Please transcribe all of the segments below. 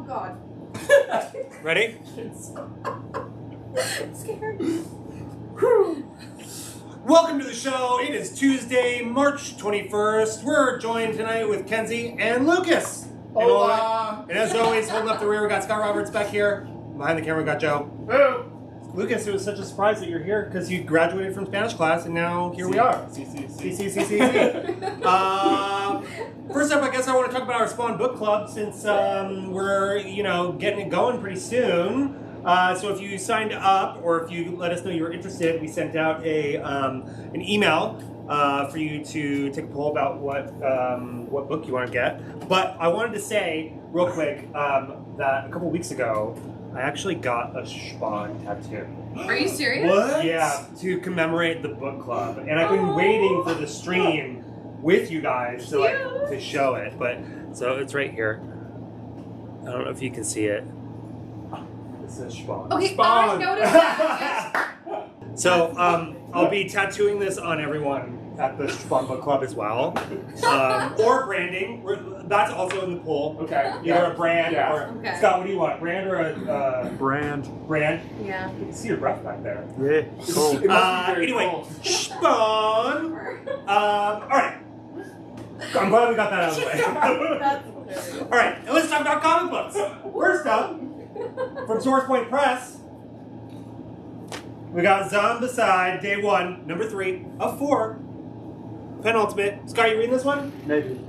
God. Ready? I'm scared. Welcome to the show. It is Tuesday, March 21st. We're joined tonight with Kenzie and Lucas. Hola. And as always, holding up the rear, we got Scott Roberts back here. Behind the camera, we got Joe. Oh. Lucas, it was such a surprise that you're here because you graduated from Spanish class and now here we are. See. First up, I guess I want to talk about our Spawn Book Club since we're, getting it going pretty soon. So if you signed up or if you let us know you were interested, we sent out an email for you to take a poll about what book you want to get. But I wanted to say real quick that a couple weeks ago, I actually got a Spawn tattoo. Are you serious? What? Yeah, to commemorate the book club. And I've been waiting for the stream with you guys to show it. But so it's right here. I don't know if you can see it. It says Spawn. Okay, Spawn. I noticed that. So I'll be tattooing this on everyone at the Spawn Book Club as well. Or branding. That's also in the poll. Okay. Either a brand or... Okay. Scott, what do you want? Brand or a... Brand. Brand? Yeah. You can see your breath back there. Yeah. Cool. It must be very Anyway, cold. Spawn. Alright. I'm glad we got that out of the way. That's hilarious. Alright, and let's talk about comic books. First up, from Source Point Press, we got Zombicide, Day 1, number 3 of 4. Penultimate. Scott, you reading this one? Maybe.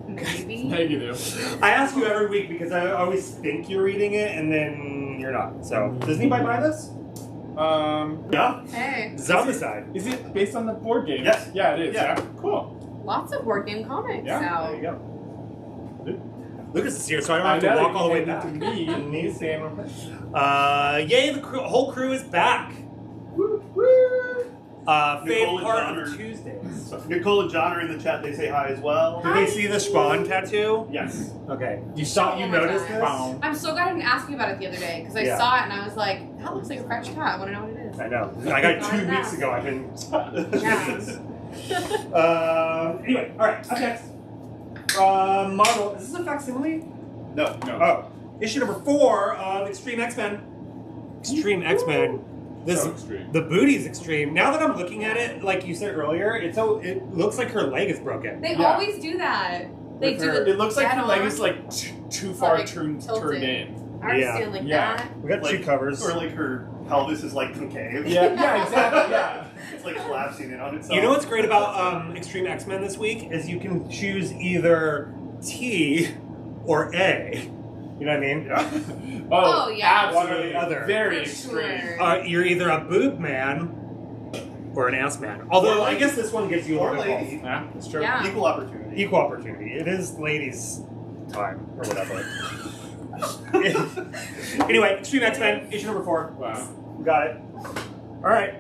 Maybe. Negative. I ask you every week because I always think you're reading it and then you're not. So, does anybody buy this? Yeah? Hey. Zombicide. Is it based on the board game? Yes. Yeah, it is. Yeah. Yeah. Cool. Lots of board game comics Yeah, now. There you go. Lucas is here, so I don't have to know walk that all the way you back. handed it to me. Me. Sam. Yay, the whole crew is back. Woo, woo. Fave Nicole and part John of are- Tuesdays. Nicole and John are in the chat. They say hi as well. Did they see the Spawn tattoo? Yes. Okay. You Oh my noticed God. this? Wow. I'm so glad I didn't ask you about it the other day because I Yeah. saw it and I was like, that looks like a French cat. I want to know what it is. I know. I got it Why 2 not? weeks ago. I've been. Yeah. Anyway, all right. Up next. Marvel. Is this a facsimile? No. No. Oh. Issue number 4 of Extreme X-Men. Extreme X-Men. This So extreme. the booty's extreme. Now that I'm looking at it, like you said earlier, it looks like her leg is broken. They Yeah. always do that. They With do her- the It looks like dead her leg on. is like too far like, turned tilted. in. I already Yeah. stand like Yeah. that. We got two covers. Or like her pelvis is like concave. Yeah, exactly. Yeah. It's like collapsing in on itself. You know what's great about Extreme X-Men this week is you can choose either T or A. You know what I mean? Yeah. Oh, yeah. One or Absolutely. the other. Very For extreme. sure. You're either a boob man or an ass man. Although Or I guess this one gives you a Or little bit of lady. Yeah, that's true. Yeah. Equal opportunity. both. Equal opportunity. It is ladies' time or whatever. Anyway, Extreme X-Men, issue number 4. Wow. We got it. All right.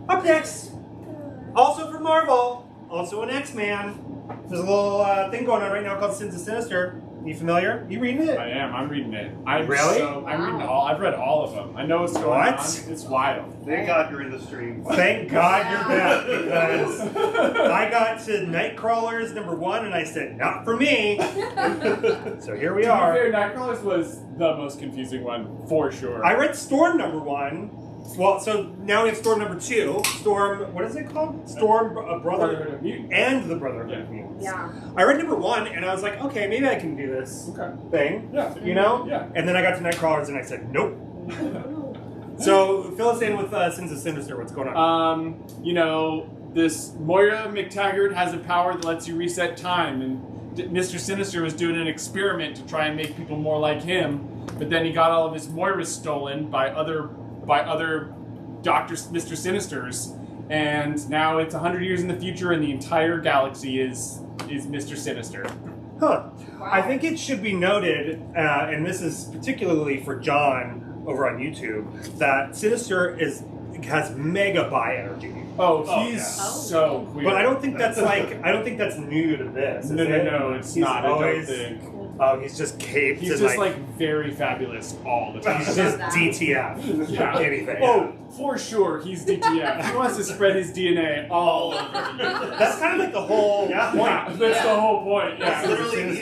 Up next, also from Marvel, also an X-Man. There's a little thing going on right now called Sins of Sinister. You familiar? You reading it? I am. I'm reading it. Really? I'm reading all. I've read all of them. I know what's going What? on. It's wild. Thank God you're in the stream. Thank God you're back because I got to Nightcrawlers number 1 and I said, not for me. So here we To be are. fair, Nightcrawlers was the most confusing one for sure. I read Storm number 1. Well, so now we have Storm number 2. Storm, what is it called? Storm, Brotherhood of Mutants. and the Brotherhood Yeah. of Mutants. Yeah. I read number 1 and I was like, okay, maybe I can do this Okay. thing. Yeah. You know? Yeah. And then I got to Nightcrawlers and I said, nope. So fill us in with Sins of Sinister. What's going on? This Moira McTaggart has a power that lets you reset time, and Mr. Sinister was doing an experiment to try and make people more like him, but then he got all of his Moiras stolen by other Mr. Sinisters, and now it's 100 years in the future, and the entire galaxy is Mr. Sinister. Huh. Wow. I think it should be noted, and this is particularly for John over on YouTube, that Sinister has mega bi energy. Oh, Oh, he's yeah. so queer. But I don't think that's new to this. Is it? No, it's He's not. always- I don't think. Oh, he's just caped. He's and, just like very fabulous all the time. he's just DTF. Yeah. Anything. Oh, for sure, he's DTF. He wants to spread his DNA all over the universe. That's kind of like the whole Yeah. point. Yeah, that's the whole point. Yeah. He's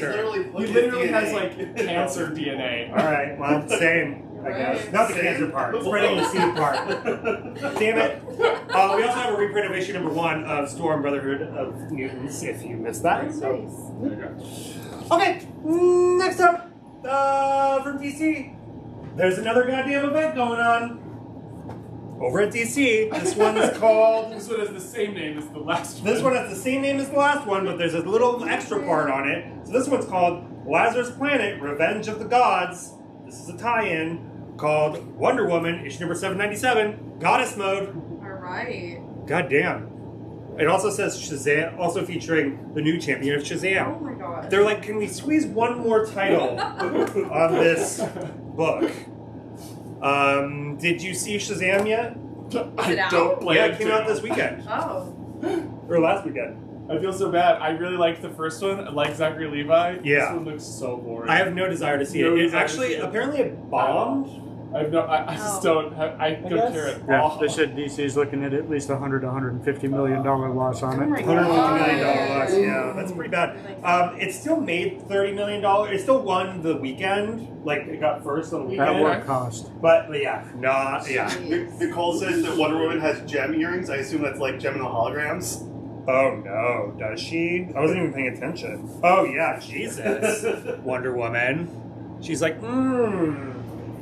literally He literally has like cancer DNA. All right, well, same, I guess. Not the cancer part, spreading the seed part. Damn it. We also have a reprint of issue number 1 of Storm Brotherhood of Mutants, if you missed that. So. There you go. Okay, next up, from DC. There's another goddamn event going on over at DC. This one's called... This one has the same name as the last one. This one has the same name as the last one, but there's a little extra part on it. So this one's called Lazarus Planet, Revenge of the Gods. This is a tie-in called Wonder Woman, issue number 797, Goddess Mode. Alright. God damn. It also says Shazam, also featuring the new champion of Oh Shazam. my god. They're like, can we squeeze one more title on this book? Did you see Shazam yet? it out? don't plan Yeah, it came to. out this weekend. Oh. Or last weekend. I feel so bad. I really liked the first one. I like Zachary Levi. Yeah. This one looks so boring. I have no desire to see No it. It desire to actually, see it. apparently it bombed. I just don't have, I don't guess. care at Yeah, all. they said DC's looking at least $100 to $150 million loss on Oh it. my $150 god. million loss. Yeah, that's pretty bad. It still made $30 million. It still won the weekend. Like, it got first on the At weekend. what cost? But yeah, yeah. Jeez. Nicole says that Wonder Woman has gem earrings. I assume that's like gem and holograms. Oh no, does she? I wasn't even paying attention. Oh yeah, Jesus. Wonder Woman. She's like,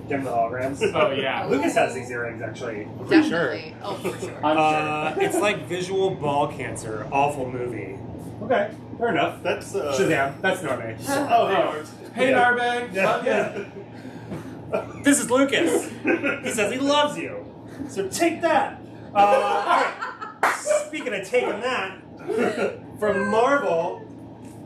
Gem the holograms. Oh yeah. Lucas has these earrings actually. I'm pretty sure. Definitely. Oh, for sure. I'm sure. It's like visual ball cancer. Awful movie. Okay, fair enough. That's Shazam. That's Norme. Oh, Hey, Yeah. Narbang. Yeah, Love ya. yeah. This is Lucas. He says he loves you. So take that. All right. Speaking of taking that, from Marvel,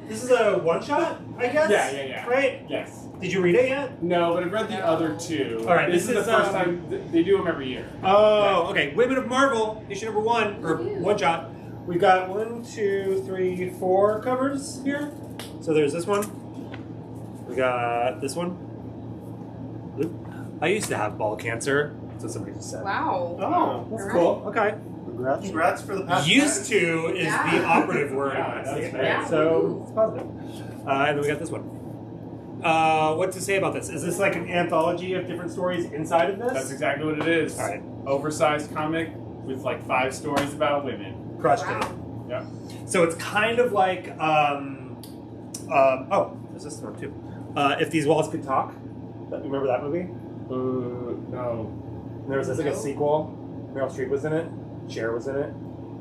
this is a one-shot, I guess? Yeah. Right? Yes. Did you read it yet? No, but I've read the other two. All right, This this is is, the first time they do them every year. Oh, okay. Women of Marvel, issue number 1, or one-shot. We've got 1, 2, 3, 4 covers here. So there's this one. We got this one. Oop. I used to have ball cancer. That's what somebody just said. Wow. Oh, that's All cool. Okay. Congrats. Congrats for the past. Used to is Yeah. the operative word. Yeah, that's right? right. So it's positive. And then we got this one. What to say about this? Is this like an anthology of different stories inside of this? That's exactly what it is. All right. Oversized comic with like 5 stories about women. Crushed it. Wow. Yeah. So it's kind of like, oh, there's this one too. If These Walls Could Talk. Remember that movie? No. There was like a No. sequel. Meryl Streep was in it. Cher was in it.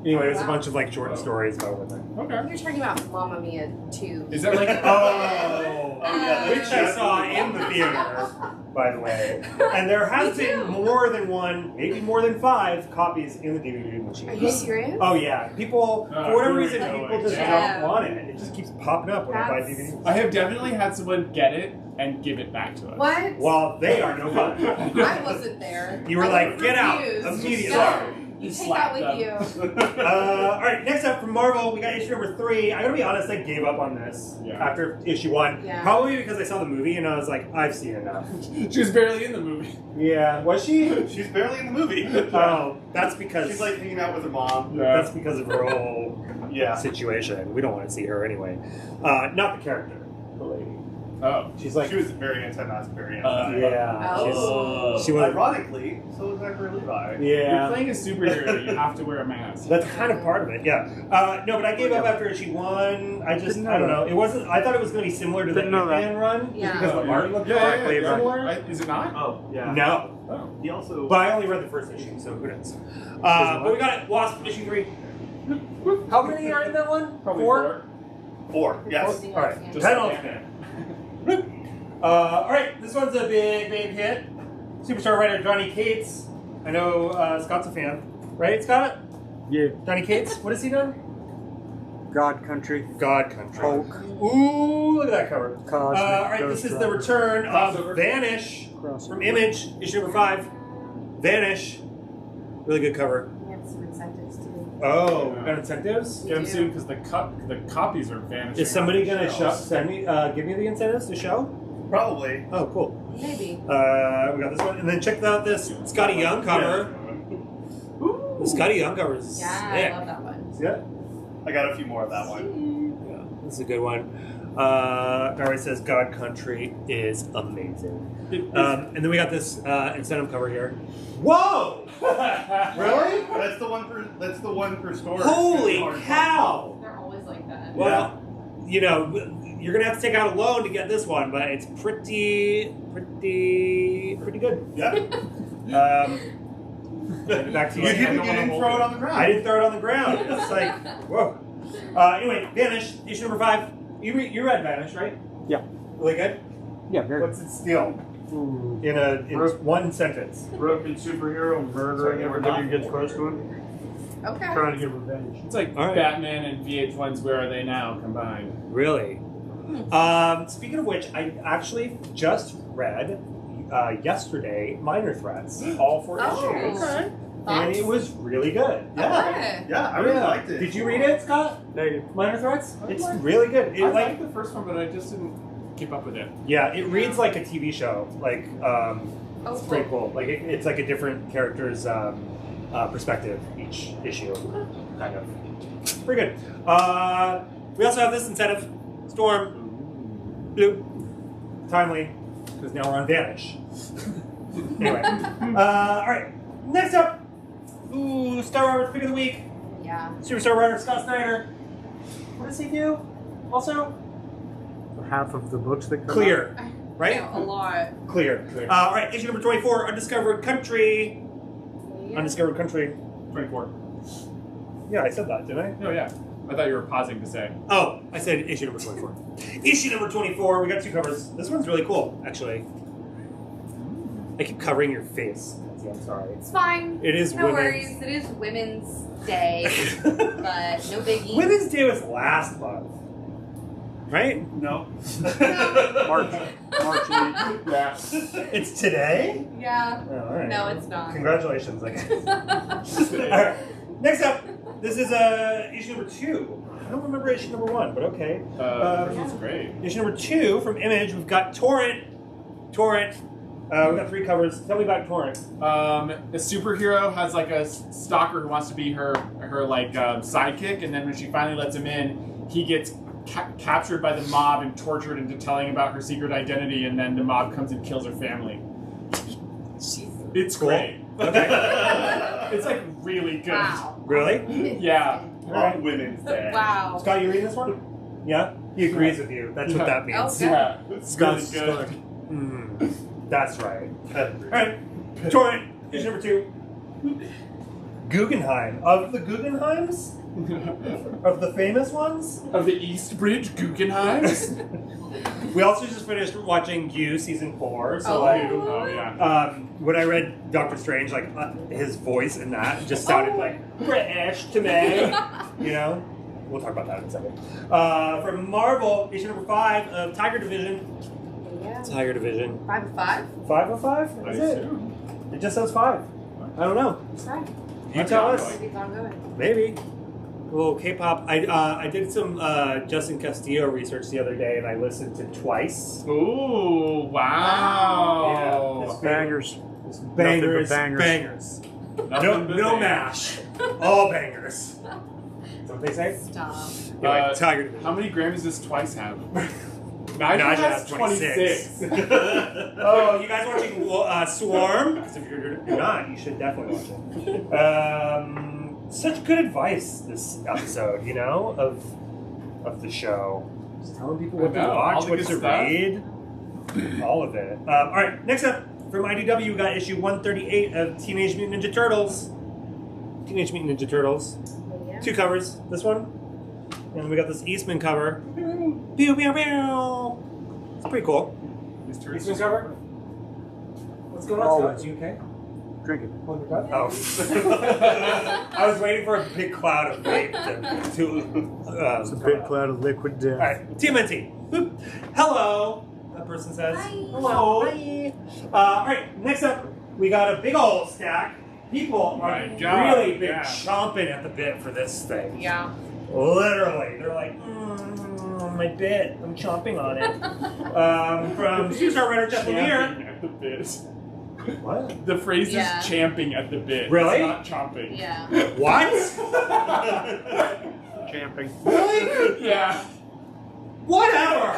Anyway, there's a Wow. bunch of like short stories about women. Okay. You're talking about Mamma Mia 2. Is that like Oh, yeah, which I saw in the theater, by the way. And there has Me been too. more than one, maybe more than 5 copies in the DVD machine. Are you serious? Oh yeah, people for whatever here we reason, go people just again. don't want it. It just keeps popping up when I buy That's- DVDs. I have definitely had someone get it and give it back to us. What? Well, they are no fun. I wasn't there. You were I like, get out refused. immediately. Yeah. You You take that with slapped you. All right, next up from Marvel, we got issue number 3. I gotta be honest, I gave up on this Yeah. after issue 1. Yeah. Probably because I saw the movie and I was like, I've seen enough. She was barely in the movie. Yeah, was she? She's barely in the movie. Oh, that's because She's like hanging out with her mom. that's because of her whole Yeah. situation. We don't want to see her anyway. Not the character, the lady. Oh. She's like, She was very anti-mask, very anti. yeah, Oh. she was. Ironically, so was Zachary Levi. You're Yeah, playing a superhero, you have to wear a mask. that's kind of part of it. Yeah. No, but I gave up after issue 1. I just, Didn't know I don't that. know. It wasn't. I thought it was going to be similar to the Didn't know that. Ant-Man run, Yeah. just because the art looked yeah, similar. Is it not? Oh, yeah. No, Oh. He also. but I only read the first issue, so who knows? But we got Wasp issue 3. How many are in that one? Probably 4? 4. Yes. Something All like right. that. Just 10 like off all right, this one's a big hit. Superstar writer Johnny Cates. I know Scott's a fan, right, Scott? Yeah. Johnny Cates. What has he done? God Country. God Country. Hulk. Ooh, look at that cover. Cosmic. All right, this is the return of Crossover. Vanish Crossover. from Image, issue number 5. Vanish. Really good cover. We have some incentives to do. Oh, we got incentives? Get them soon because the copies are vanishing. Is somebody off the gonna shelves. give me the incentives to show? Probably. Oh, cool. Maybe. We got this one, and then check out this Scotty Young cover. The Scotty Young cover is Yeah, sick. I love that one. Yeah, I got a few more of that one. yeah, this is a good one. Barry says God Country is amazing. And then we got this incentive cover here. Whoa! Really? That's the one per store. Holy Hard cow! They're always like that. Well, you know, you're gonna have to take out a loan to get this one, but it's pretty good. Yeah. Back to You you. didn't throw it on the ground. I didn't throw it on the ground. It's like, whoa. Anyway, Vanish, issue number 5. You read Vanish, right? Yeah. Really good? Yeah, very What's it steal? In one sentence. broken superhero murdering everybody who gets close to him, Okay. trying to get revenge. It's like All right. Batman and VH1's Where Are They Now combined. Really? Speaking of which, I actually just read yesterday Minor Threats, all 4 issues. Okay. And it was really good. Okay. Yeah, I really liked it. Did you read it, Scott? Negative. Minor Threats? I It's liked really good. It, I like, liked the first one, but I just didn't keep up with it. yeah, it reads like a TV show. Like, Oh, it's pretty cool. Like, it's like a different character's perspective each issue, kind of. Pretty good. We also have this incentive: Storm, Blue, Timely, because now we're on Vanish. Anyway, all right. Next up, Star Wars Pick of the Week. Yeah. Superstar writer Scott Snyder. What does he do? Also, Half of the books that come Clear, right? Yeah, a lot. Clear. All right, issue number 24, Undiscovered Country. Yeah. Undiscovered Country. 24. Yeah, I said that, didn't I? Oh, yeah. I thought you were pausing to say. Oh, I said issue number 24. Issue number 24, we got 2 covers. This one's really cool, actually. I keep covering your face. Nancy, I'm sorry. It's fine. It is No Women's- worries. It is Women's Day, but no biggie. Women's Day was last month. Right? No. March 8th. Yeah. It's today? Yeah. Oh, all right. No, it's not. Congratulations, I guess. All right. Next up, this is issue number 2. I don't remember issue number 1, but okay. This was great. Issue number 2 from Image, we've got Torrent. We've got 3 covers. Tell me about Torrent. A superhero has like a stalker who wants to be her like sidekick, and then when she finally lets him in, he gets captured by the mob and tortured into telling about her secret identity, and then the mob comes and kills her family. It's Cool. great. Okay. It's like really good. Wow. Really? Yeah. On Women's Day. Wow. Scott, you reading this one? Yeah? He agrees with you. That's what that means. Okay. Yeah. It's really Scott's good. That's right. All right. Torrent, issue number 2. Guggenheim. Of the Guggenheims? Of the famous ones? Of the East Bridge Guggenheims? We also just finished watching You season 4. So Oh. like, Oh, yeah. when I read Doctor Strange, like his voice in that just sounded like British to me. You know? We'll talk about that in a second. From Marvel, issue number 5 of Tiger Division. Yeah. Tiger Division. 5 of 5? 5 of 5? Is it? It just says 5. I don't know. That's right. You tell us. Maybe it's ongoing. Maybe. A little K-pop. I did some Justin Castillo research the other day, and I listened to Twice. Ooh, wow. It's Bangers. Bangers. Nothing but Bangers. Nothing but No bangers. mash. All bangers. Is that what they say? Stop. Anyway, Tiger Division. How many Grammys does Twice have? Nigel Nigel has has 26. 26. Oh, you guys watching Swarm? Because if you're not, you should definitely watch it. Such good advice this episode, you know, of the show. Just telling people what I to know, all watch, the what good to stuff. read, all of it. All right, next up from IDW, we got issue 138 of Teenage Mutant Ninja Turtles. Teenage Mutant Ninja Turtles. Yeah. 2 covers. This one, and we got this Eastman cover. Pew pew pew. It's pretty cool. Mr. Eastman cover. What's going on, Always. Scott? You okay? Drinking. Oh. I was waiting for a big cloud of vape to It's a big cloud of liquid death. Alright, TMNT. Boop. Hello, that person says. Hi. Hello. Hi. Alright, next up, we got a big old stack People My are God, really been yeah. chomping at the bit for this thing. Yeah. Literally, they're like, my bit, I'm chomping on it. From superstar writer Jeff Lemire. Champing at the bit. What? The phrase Yeah. is champing at the bit. Really? It's not chomping. Yeah. What? Champing. Really? Yeah. Whatever.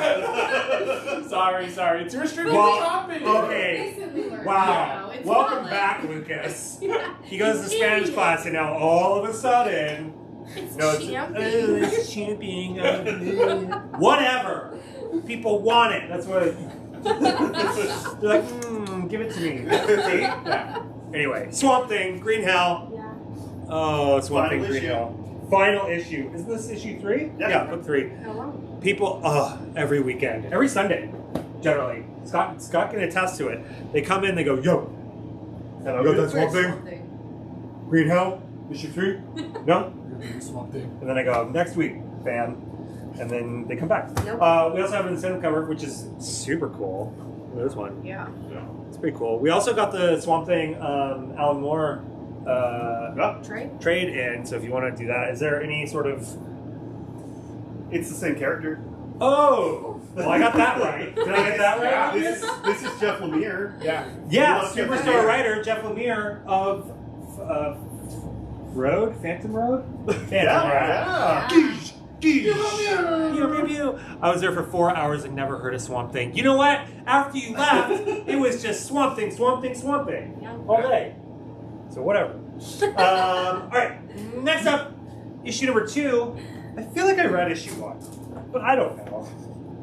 Sorry. It's restricted Well, chomping. okay. Listen, we learned Wow. now. It's Welcome not back, like- Lucas. Yeah. He goes to Spanish class, and now all of a sudden, It's no, it's champing. it's champing. Whatever. People want it. That's what. They're like, give it to me. See? Yeah. Anyway, Swamp Thing, Green Hell. Yeah. Oh, Swamp Final Thing, Green issue. Hell. Final issue. Isn't this issue 3? Yeah. book 3. Hello. People, every weekend, every Sunday, generally. Scott can attest to it. They come in, they go, yo, that's Swamp Thing. Green Hell, issue 3? No? Swamp Thing. And then I go, next week, fam. And then they come back. Nope. We also have an incentive cover, which is super cool. This one. Yeah. It's pretty cool. We also got the Swamp Thing Alan Moore Trey? trade in, so if you want to do that, is there any sort of... It's the same character. Oh! Well, I got that right. Did I get that right? This is Jeff Lemire. Yeah. Yeah, Love Jeff superstar Lemire. writer Jeff Lemire of Phantom Road? Phantom Yeah. I was there for 4 hours and never heard of Swamp Thing. You know what? After you left, it was just Swamp Thing, Swamp Thing, Swamp Thing. Yeah. All day. So whatever. All right, next up, issue number 2. I feel like I read issue 1, but I don't know.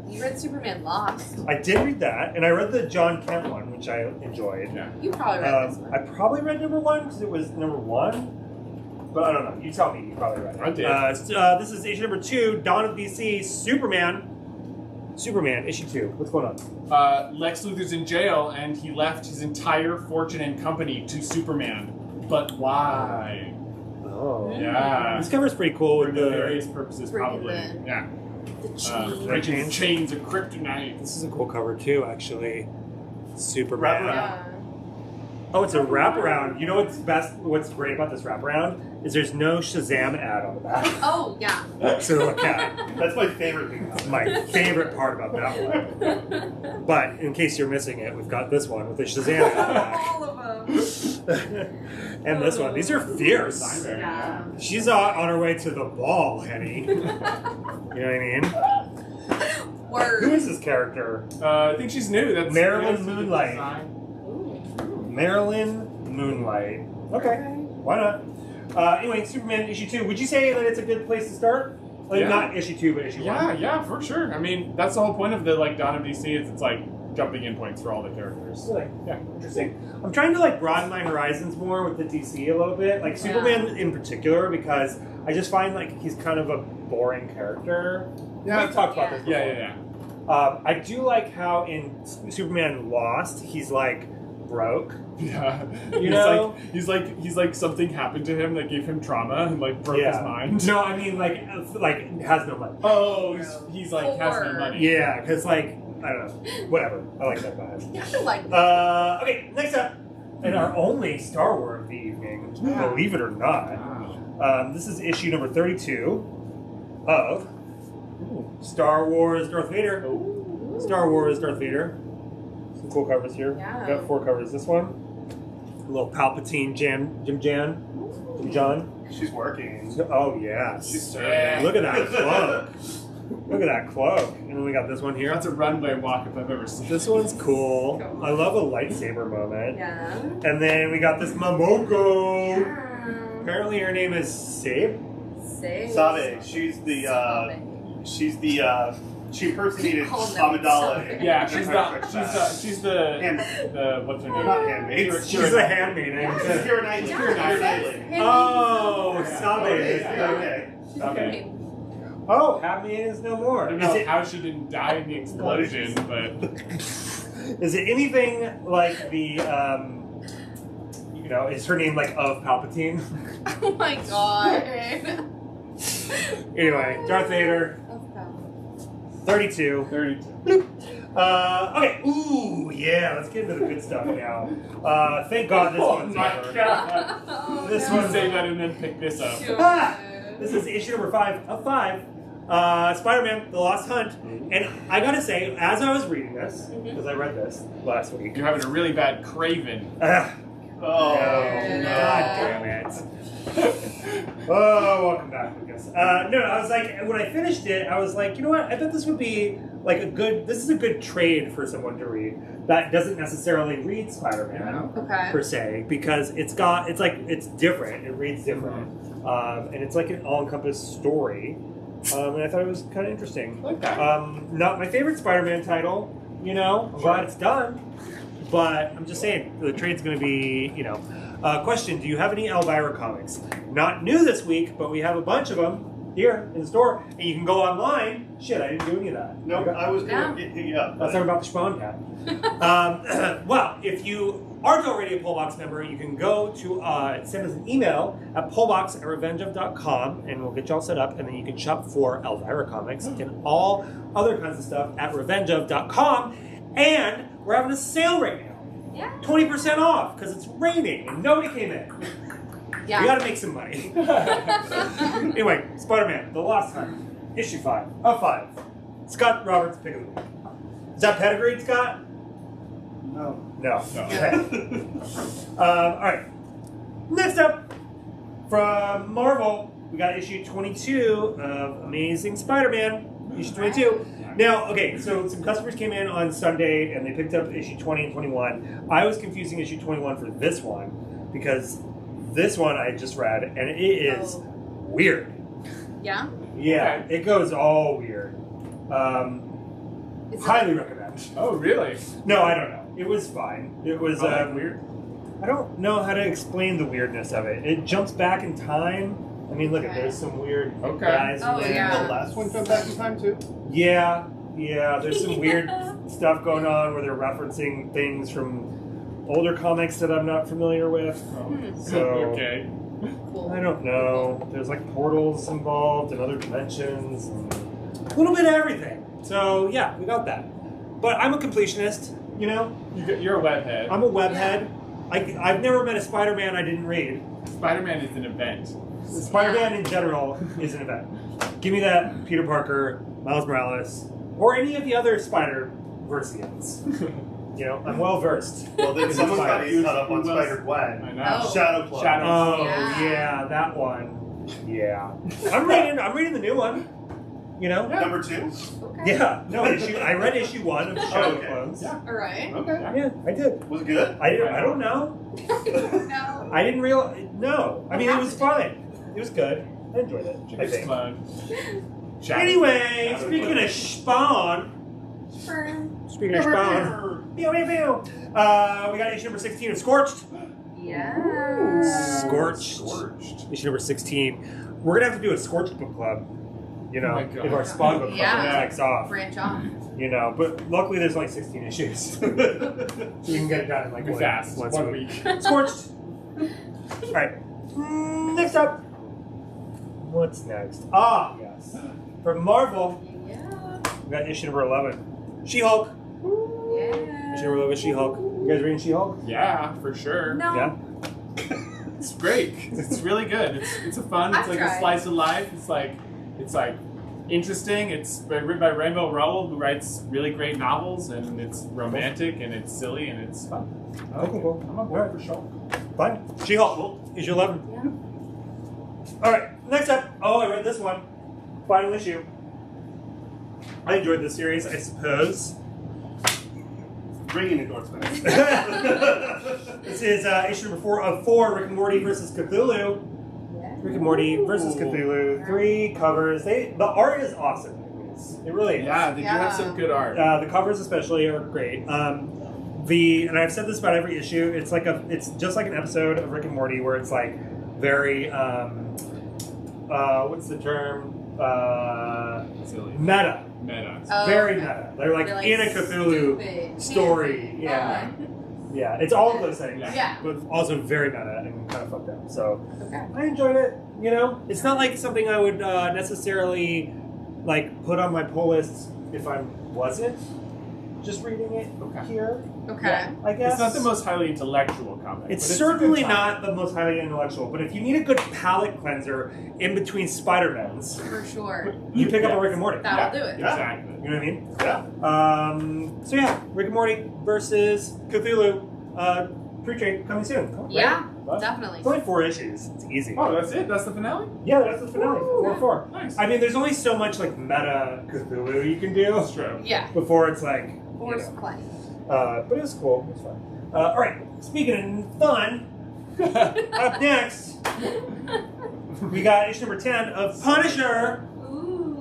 You read Superman Lost. I did read that, and I read the John Kent one, which I enjoyed. Yeah. You probably read this I one. probably read number 1 because it was number 1, but I don't know. You tell me. You probably read it. I did. This is issue number 2, Dawn of DC, Superman, issue 2. What's going on? Lex Luthor's in jail, and he left his entire fortune and company to Superman. But why? Oh. Yeah. This cover's pretty cool For with the the... various purposes, Bring probably. in Yeah. The chain. Breaking chains of kryptonite. This is a cool cover too, actually. Superman. Wraparound. Yeah. Oh, it's a wraparound. You know what's best? What's great about this wraparound is there's no Shazam ad on the back. Oh, yeah. So look at. That's my favorite thing. That's my favorite part about that one. But in case you're missing it, we've got this one with the Shazam ad on All of them. the back. And this one. These are fierce. Yeah. She's on her way to the ball, Henny. You know what I mean? Word. Who is this character? I think she's new. That's Marilyn that's a good Moonlight. design. Ooh. Marilyn Moonlight. Okay. Why not? Anyway, Superman issue 2. Would you say that it's a good place to start? Like, Yeah. not issue 2, but issue 1. Yeah, for sure. I mean, that's the whole point of the Dawn of DC is it's like jumping in points for all the characters. Really? Yeah. Interesting. I'm trying to broaden my horizons more with the DC a little bit. Like Superman in particular, because I just find he's kind of a boring character. Yeah. We've talked about this before. Yeah. I do like how in Superman Lost, he's broke. Yeah. You know? he's like something happened to him that gave him trauma and broke his mind. No, I mean has no money. Oh, he's has no Poor. money. Yeah, because I don't know. Whatever. I like that vibe. I like that. Okay, next up, and our only Star Wars of the evening, believe it or not. Wow. This is issue number 32 of Star Wars Darth Vader. Ooh. Star Wars Darth Vader. Some cool covers here. Yeah. Got 4 covers. This one. A little Palpatine Jim John. She's working. Oh, yeah. Yeah. Look at that cloak. Look at that cloak. And then we got this one here. That's a runway walk if I've ever seen. This one's cool. I love a lightsaber moment. Yeah. And then we got this Momoko. Yeah. Apparently her name is Sabe. Sabe. She's the she impersonated Keep calling them Amidala. Sabe. Yeah, she's the And what's her name? not handmaids. She's a handmaid. She's Keira Knightley. Yeah. Keira Knightley. Oh, Yeah. Sabe. Okay. Okay. Oh, handmaid is no more. I don't Is know it, how she didn't die in the explosion, but is it anything like the, is her name of Palpatine? Oh my god. Anyway, Darth Vader, 32. 32. Okay. Ooh, yeah. Let's get into the good stuff now. Thank God this Oh one's my over. god. Oh, This You one- say that and then pick this up. Sure. Ah! This is issue number 5 of 5. Spider-Man: The Lost Hunt. And I gotta say, as I was reading this, because I read this last week. You're having a really bad craven. Oh, God damn it. Oh, welcome back, Lucas. No, I was like, when I finished it, I was like, you know what? I bet this would be like this is a good trade for someone to read that doesn't necessarily read Spider-Man Okay. per se, because it's different. It reads different. And it's like an all-encompassing story. And I thought it was kind of interesting. Okay. Not my favorite Spider-Man title, you know. I'm glad it's done. But I'm just saying, the trade's going to be, you know. Question, do you have any Elvira comics? Not new this week, but we have a bunch of them here in the store. And you can go online. Shit, I didn't do any of that. No, I was going to get you up. Let's talk about the Spawn Cat. Well, if you aren't already a Pullbox member, you can go to send us an email at pullbox@revengeof.com, and we'll get you all set up, and then you can shop for Elvira comics and all other kinds of stuff at revengeof.com. And we're having a sale right now. Yeah. 20% off, because it's raining and nobody came in. Yeah. We gotta make some money. Anyway, Spider-Man: The Lost Hunt, issue 5 of 5. Scott Roberts, pick of the week. Is that pedigreed, Scott? No. No. No. Okay. All right. Next up, from Marvel, we got issue 22 of Amazing Spider-Man. Issue 22. Now, okay, so some customers came in on Sunday and they picked up issue 20 and 21. I was confusing issue 21 for this one because this one I just read and it is weird. Yeah. Yeah, it goes all weird. Is it- Highly recommend. Oh, really? No, I don't know. It was fine. It was Weird. I don't know how to explain the weirdness of it. It jumps back in time. I mean, look, there's some weird Okay. guys in Oh, there. yeah. The last one jumped back in time, too? Yeah, there's some weird stuff going on where they're referencing things from older comics that I'm not familiar with. So, Okay. Cool. I don't know. There's like portals involved and other dimensions. And a little bit of everything. So, yeah, we got that. But I'm a completionist, you know? You're a webhead. I'm a webhead. I've never met a Spider-Man I didn't read. Spider-Man is an event. Spider-Man in general is an event. Give me that Peter Parker, Miles Morales, or any of the other Spider-Versians. You know, I'm well versed. Well, then someone got you caught up on Spider-Gwen. I know. Oh. Shadow Club. Shadow. Oh Yeah. yeah, that one. Yeah, I'm reading the new one. You know. Yeah. Number 2? Okay. Yeah. No issue. I read issue 1 of Shadow Okay. Clones. Yeah. All right. Okay. Yeah, I did. Was it good? I don't know. No. I didn't realize. No, I mean it was fine. It was good. I enjoyed it. I think. Shadow. Anyway, speaking of Spawn. Speaking of Spawn. Pew, pew, pew. We got issue number 16 of Scorched. Yeah. Scorched. Issue number 16. We're going to have to do a Scorched book club. You know, Oh my God. if our Spawn book club Yeah. takes off. Branch off. You know, but luckily there's only 16 issues. So we can get it done in like Be fast. once One a week. week. Scorched. Alright. Next up. What's next? Ah, yes. From Marvel, Yeah. we got issue number 11. She-Hulk. Yeah. Issue number 11, She-Hulk. You guys reading She-Hulk? Yeah, for sure. No. Yeah? It's great. It's really good. It's a fun. It's I've like tried. a slice of life. It's like interesting. It's written by Rainbow Rowell, who writes really great novels, and it's romantic and it's silly and it's fun. Okay, cool. I'm on board for sure. Fine. She-Hulk. Issue 11. Yeah. Alright, next up. Oh, I read this one. Final issue. I enjoyed this series, I suppose. Ringing endorsements. This is issue number 4 of 4, Rick and Morty versus Cthulhu. Yeah. Rick and Morty versus Cthulhu. 3 covers. The art is awesome. It really is. Yeah, they do have some good art. The covers especially are great. And I've said this about every issue. It's just like an episode of Rick and Morty where it's like very what's the term? Silly. Meta. Meta. Oh, Very okay. meta. They're like They're, like, in a Cthulhu stupid, story. fancy, Yeah. fun. Yeah. It's all of those things. Yeah. But also very meta and kind of fucked up. So Okay. I enjoyed it. You know, it's not like something I would necessarily like put on my pull list if I wasn't just reading it Okay. here. Okay. I guess It's not the most highly intellectual comic. It's but certainly a good time. not the most highly intellectual, but if you need a good palate cleanser in between Spider-Mans, For sure. you pick up Yeah. a Rick and Morty. That'll do it. Yeah. Exactly. You know what I mean? Yeah. So yeah, Rick and Morty versus Cthulhu. Pre-trade coming soon. Right? Yeah, Right. definitely. It's only 4 issues. It's easy. Oh, that's it? That's the finale? Yeah, that's the finale. Woo! 4-4. Nice. I mean, there's only so much like meta Cthulhu you can do That's true. Yeah. before it's like. Force play. But it was cool. It was fun. All right. Speaking of fun, up next we got issue number 10 of Punisher. Ooh.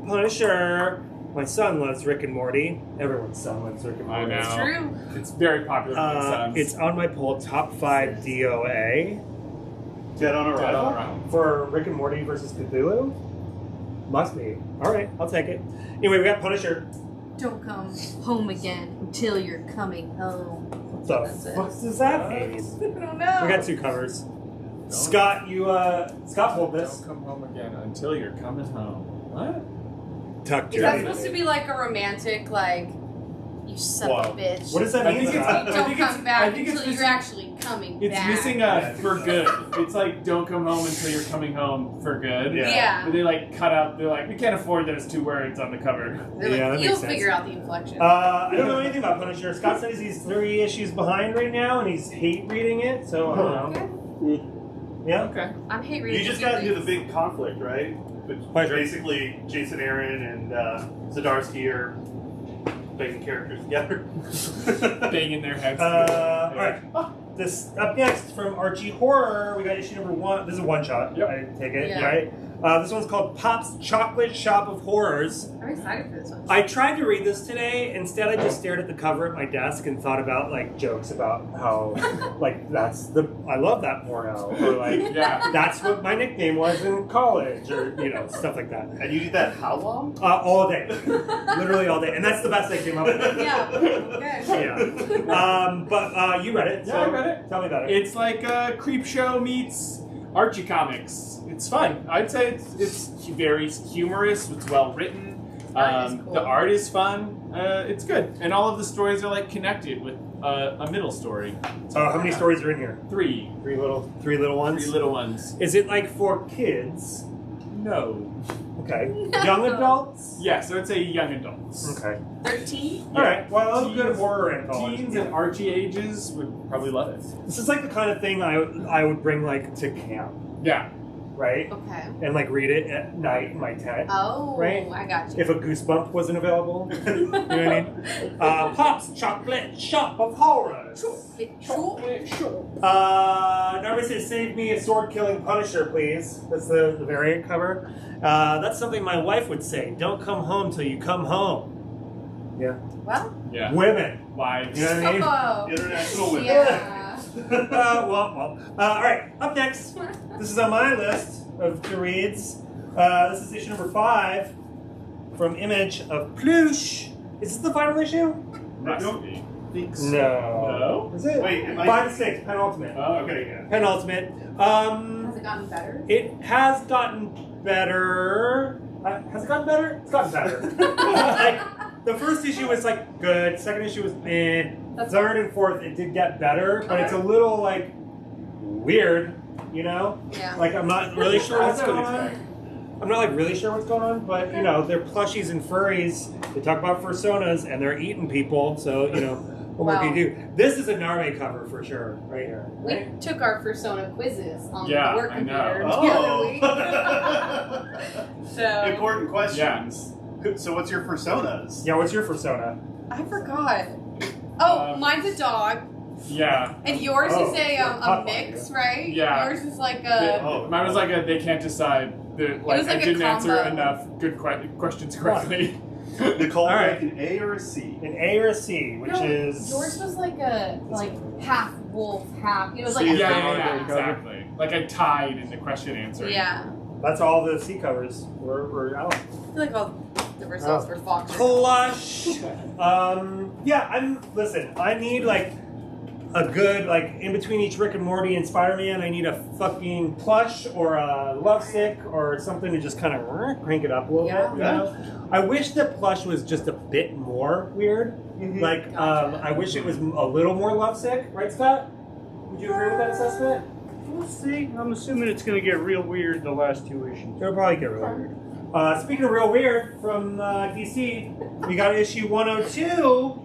Punisher. My son loves Rick and Morty. Everyone's son loves Rick and I Morty. know. It's true. It's very popular with my sons. It's on my poll, top 5 DOA Dead on Dead arrival. all around. for Rick and Morty versus Cthulhu. Must be. All right, I'll take it. Anyway, we got Punisher. Don't come home again until you're coming home. What the That's it. fuck does that mean? I don't know. We got 2 covers. Scott, Scott pulled this. Don't come home again until you're coming home. What? Tucked Is that supposed to be like a romantic, like, you son of a Whoa. bitch? What does that I mean? think it's- Scott? I Don't think it's- come back I think it's until you're missing- actually coming It's back. missing a for good. It's like don't come home until you're coming home for good. Yeah. Yeah. But they like cut out. They're like, we can't afford those 2 words on the cover. They're like, Yeah, that you'll makes sense. figure out the inflection. I don't know anything about Punisher. Scott says he's 3 issues behind right now, and he's hate reading it. So I don't know. Okay. Yeah. Okay. I'm hate reading. You just got into the big conflict, right? But Punisher. basically, Jason Aaron and Zdarsky are banging characters together. Banging their heads. All right. This up next from Archie Horror. We got issue number 1. This is a one shot. Yep. I take it. Yeah. Right. This one's called Pop's Chocolate Shop of Horrors. I'm excited for this one. I tried to read this today. Instead, I just stared at the cover at my desk and thought about like jokes about how like I love that porno, or like Yeah. that's what my nickname was in college, or stuff like that. And you did that how long? All day, literally all day, and that's the best I came up with. Yeah. Okay. Yeah. But you read it. Yeah, so I read it. Tell me about it. It's like Creep Show meets Archie comics. It's fun. I'd say it's very humorous. It's well written. Art is cool. The art is fun. It's good, and all of the stories are like connected with a middle story. How many stories are in here? 3. 3 little ones. 3 little ones. Is it like for kids? No. Okay. Young adults? Yeah, so I'd say young adults. Okay. 13? All right. Well, I love good Teens- horror anthology. Teens and Archie ages would probably love it. This is like the kind of thing I would bring like to camp, Yeah. right? Okay. And like read it at night in my tent. Oh, Right. I got you. If a goosebump wasn't available, you know what I mean? Pop's Chocolate Shop of Horrors. Narvis says, "Save me a sword-killing Punisher, please." That's the variant cover. That's something my wife would say. Don't come home till you come home. Yeah. Well, Yeah. Women. Wives. You know what I mean? oh. International women. Yeah. Well. All right. Up next, this is on my list of to reads. This is issue number 5 from Image of Plush. Is this the final issue? Must don't be. No. No? Is it? Wait, am I- 5 to 6, penultimate. Oh, Okay, yeah. Penultimate. Has it gotten better? It has gotten better. Has it gotten better? It's gotten better. Like, the first issue was like good. Second issue was eh. That's Third and fourth, it did get better, but Okay. it's a little like weird, you know? Yeah. Like I'm not really sure what's As I would going on. expect. I'm not like really sure what's going on, but you know, they're plushies and furries. They talk about personas and they're eating people, so you know, what more can you do? This is a Narme cover for sure, right here. We Right? took our persona quizzes on Yeah, the work I know. computer Oh. the other week. So Important questions. So what's your personas? Yeah, what's your persona? I forgot. Oh, mine's a dog, Yeah. and yours Oh, is a hot mix, right? Yeah. Yours is like The- a. Oh. Mine was like a they can't decide. Like, was like I a didn't answer combo. enough good questions correctly. Nicole, All right. like an A or a C? An A or a C, which No, is yours was like a half wolf, half. It was like See, a Yeah, half. yeah, exactly. Like I tied in the question answer. that's all the C covers were out. I feel like all the results were Fox. Plush. Yeah, listen, I need like a good, like, in between each Rick and Morty and Spider-Man, I need a fucking plush or a lovesick or something to just kind of crank it up a little bit. You know? I wish the plush was just a bit more weird. Like, I wish it was a little more lovesick. Right, Scott? Would you agree with that assessment? We'll see. I'm assuming it's going to get real weird the last 2 issues. It'll probably get real weird. Speaking of real weird, from DC, we got issue 102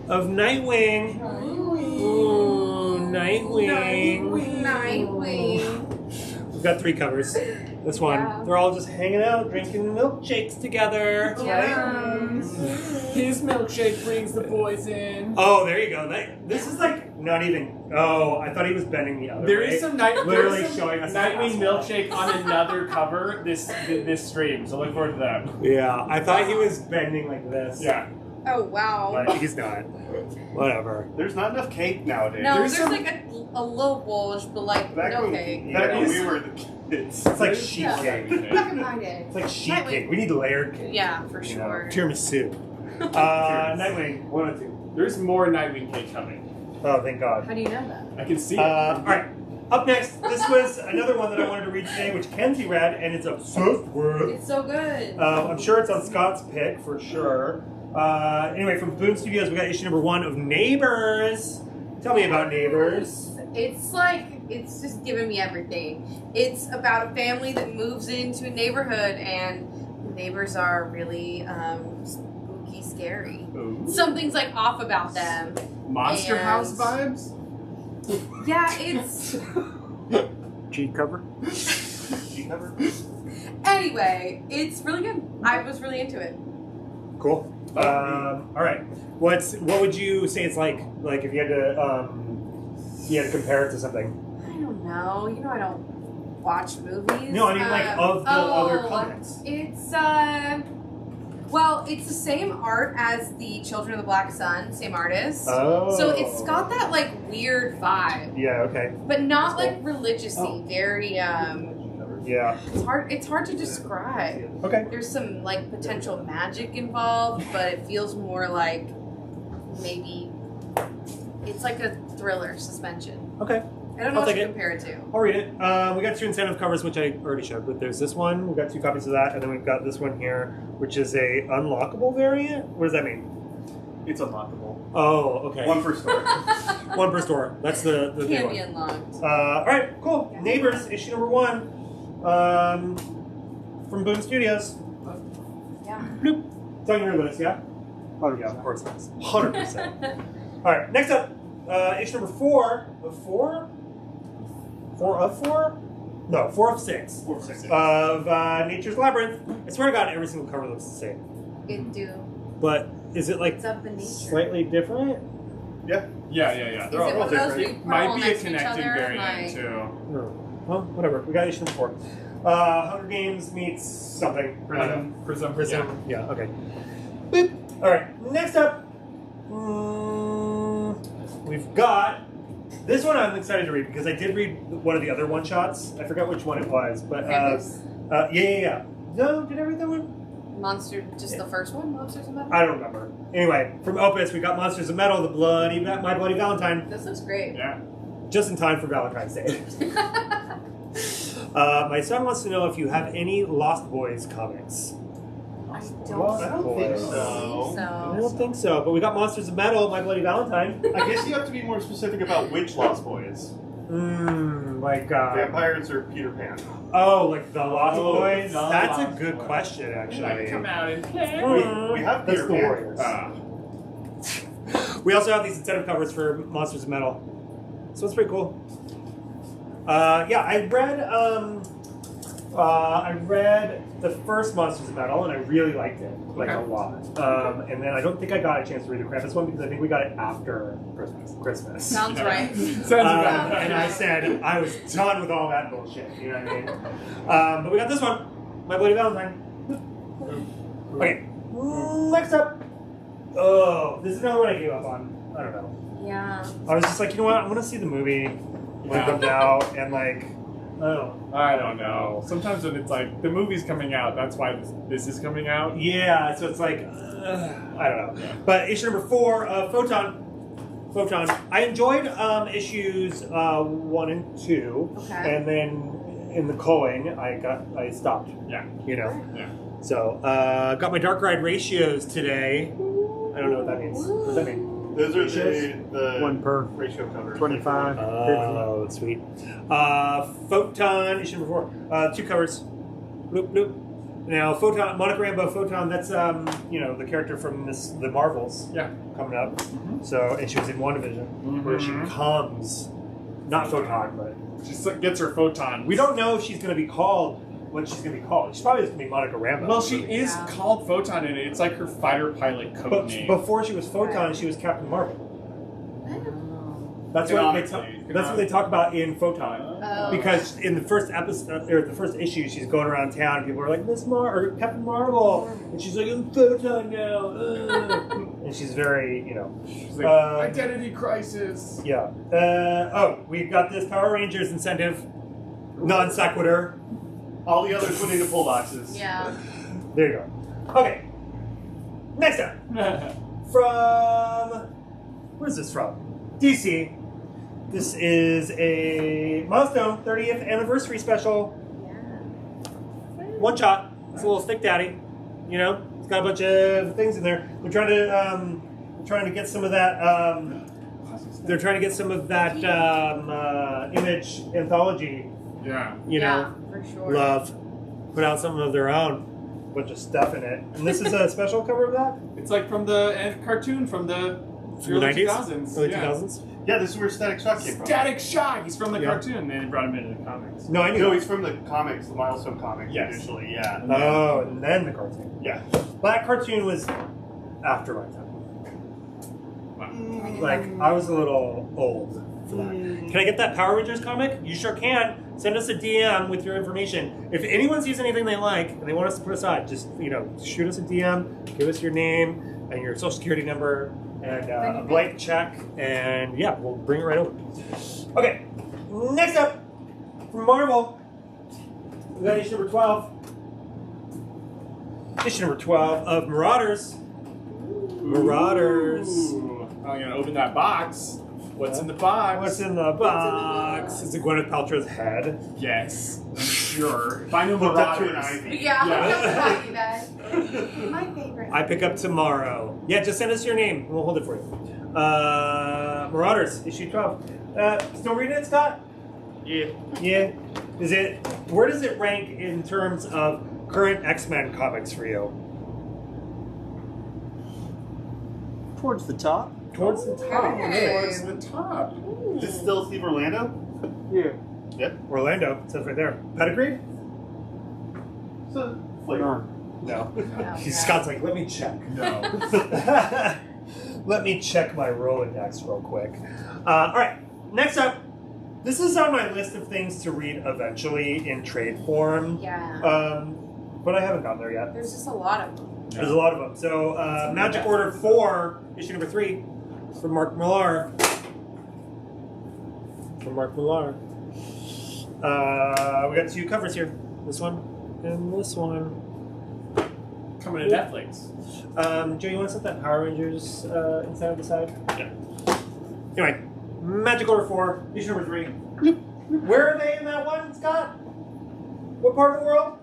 of Nightwing. Ooh, Nightwing. We've got 3 covers. This one, they're all just hanging out, drinking milkshakes together. His milkshake brings the boys in. Oh, there you go. This is like not even. Oh, I thought he was bending the other There way. is some literally showing us Nightwing his milkshake on another cover this stream, so look forward to that. Yeah, I thought he was bending like this. Yeah. Oh, wow. But he's not. Whatever. There's not enough cake nowadays. No, There's there's some- like a little bulge, but like, Back no when, cake. back when Is- we were the kids. It's like sheet Yeah. cake. Back in my day. It's like sheet Nightwing. cake. We need layered cake. Yeah, for You know, sure. tiramisu. Nightwing, 102. There's more Nightwing cake coming. Oh, thank God. How do you know that? I can see it. All right. Up next, this was another one that I wanted to read today, which Kenzie read, and it's obsessed with. It's so good. I'm sure it's on Scott's pick for sure. Anyway, from Boom Studios, we got issue number 1 of Neighbors. Tell me about Neighbors. It's like, it's just giving me everything. It's about a family that moves into a neighborhood, and the neighbors are really spooky, scary. Ooh. Something's like off about them. Monster and- House vibes? Yeah, it's. G cover. Sheet cover? Anyway, it's really good. I was really into it. Cool. All right. What would you say it's like if you had to compare it to something? I don't know. You know, I don't watch movies. No, I mean like of the other comics. It's well, it's the same art as the Children of the Black Sun, same artist. Oh. So it's got that like weird vibe, Yeah. Okay. but not That's like religiously. Very Yeah. It's hard to describe. Okay. There's some like potential magic involved, but it feels more like maybe it's like a thriller suspension. Okay. I don't know I'll what take to it. compare it to. I'll read it. We got 2 incentive covers, which I already showed, but there's this one. We've got 2 copies of that, and then we've got this one here, which is a unlockable variant. What does that mean? It's unlockable. Oh, okay. One per store. One per store. That's the big Can't one. be unlocked. All right, cool. Yeah. Neighbors, issue number 1, from Boom Studios. Yeah. Bloop. It's on your list, yeah? Oh, yeah, of course it is. 100%. All right, next up, issue number 4 of 4? 4 of 4? No, 4 of 6. 4 for 6. Of Nature's Labyrinth. I swear to God, every single cover looks the same. It do. But is it like It's up in nature. slightly different? Yeah. Yeah. Is They're it all one of those different. we are all Might be a next to each connecting other, variant like, too. No. Well, whatever. We got issue number 4. Hunger Games meets something. Prism. Prism. Yeah, okay. Boop. All right, next up, we've got this one. I'm excited to read because I did read one of the other one-shots. I forgot which one it was, but Campus? yeah. No, did I read that one? Monster, just the first one, Monsters and Metal? I don't remember. Anyway, from Opus, we got Monsters of Metal, My Bloody Valentine, This looks great. Yeah. just in time for Valentine's Day. My son wants to know if you have any Lost Boys comics. I I don't think Boys. so. I don't think so, but we got Monsters of Metal, My Bloody Valentine. I guess you have to be more specific about which Lost Boys. Like Vampires or Peter Pan? oh, like the Lost Oh, Boys. the That's a Lost good Boys. question, Like, actually. come out and play. We have That's Peter the Pan. Warriors. We also have these incentive covers for Monsters of Metal, so it's pretty cool. Yeah, I read the first Monsters of Metal, and I really liked it, like a lot. And then I don't think I got a chance to read the Krampus one because I think we got it after Christmas. Sounds right. Sounds about And I said I was done with all that bullshit. You know what I mean? But we got this one, My Bloody Valentine. Okay, next up. Oh, this is another one I gave up on. I don't know. Yeah. I was just like, you know what? I want to see the movie when it comes out, and like, oh I don't know. Sometimes when it's like the movie's coming out, that's why this is coming out. yeah. So it's like, I don't know. But issue number 4 of Photon. Photon. I enjoyed issues 1 and 2, Okay. and then in the culling, I stopped. Yeah. You know. Yeah. So got my dark ride ratios today. I don't know what that means. What does that mean? Those are Ratios? the One per ratio covers. 25. Oh, sweet. Photon issue number 4. 2 covers. Bloop bloop. Now, Photon, Monica Rambeau Photon, that's, the character from the Marvels Yeah. coming up. So, and she was in WandaVision, where she becomes, not Photon, but... She gets her photon. We don't know if she's going to be called, what she's going to be called. She's probably just going to be Monica Rambeau. Well, she is called Photon in it. It's like her fighter pilot code But name. before she was Photon, she was Captain Marvel. That's what they talk about in Photon. Oh. Because in the first episode or the first issue, she's going around town and people are like, or Captain Marvel, and she's like, I'm Photon now, and she's very, She's like, identity crisis. yeah. We've got this Power Rangers incentive, non sequitur. All the others went into pull boxes. Yeah. There you go. Okay. Next up, from where's this from? DC. This is a Milestone 30th anniversary special. One shot. It's a little stick daddy. It's got a bunch of things in there. We're trying to get some of that. They're trying to get some of that Image anthology. Yeah. Yeah, for sure. Love. Put out some of their own. Bunch of stuff in it. And this is a special cover of that. It's like from the cartoon from the early 90s? 2000s. Early yeah. 2000s. Yeah, this is where Static Shock came from. Static Shock. He's from the Yeah. cartoon. They brought him into the comics. No, I knew. No, he's from the comics, the Milestone comics Yes. initially, yeah. Oh, and then the cartoon. Yeah. That cartoon was after my time. Like, I was a little old for that. Can I get that Power Rangers comic? You sure can. Send us a DM with your information. If anyone sees anything they like and they want us to put aside, just, shoot us a DM, give us your name and your social security number and a blank check, and yeah, we'll bring it right over. Okay, next up, from Marvel, we got issue number 12. Issue number 12 of Marauders. Marauders. Ooh. I'm gonna open that box. What's in the box? What's in the box? Is it Gwyneth Paltrow's head? Yes, I'm sure. Find the Hooked up to an Marauders. ivy. Yeah, Yeah. yeah. My favorite. I pick up tomorrow. Yeah, just send us your name and we'll hold it for you. Marauders, issue 12. Still reading it, Scott? Yeah. Yeah. Where does it rank in terms of current X-Men comics for you? Towards the top. Towards the top. Okay. Towards the top. Is this still Steve Orlando? Yeah. Yep. Orlando, it says right there. Pedigree? So, flavor. No. Okay. Scott's like, let me check. No. Let me check my Rolodex real quick. All right, next up. This is on my list of things to read eventually in trade form. Yeah. But I haven't gotten there yet. There's just a lot of them. There's a lot of them. So, Magic Order 4, issue number 3, from Mark Millar. We got 2 covers here. This one and this one. Coming to Netflix. Joe, you want to set that Power Rangers inside of the side? Yeah. Anyway, Magic Order 4, issue number 3. Where are they in that one, Scott? What part of the world?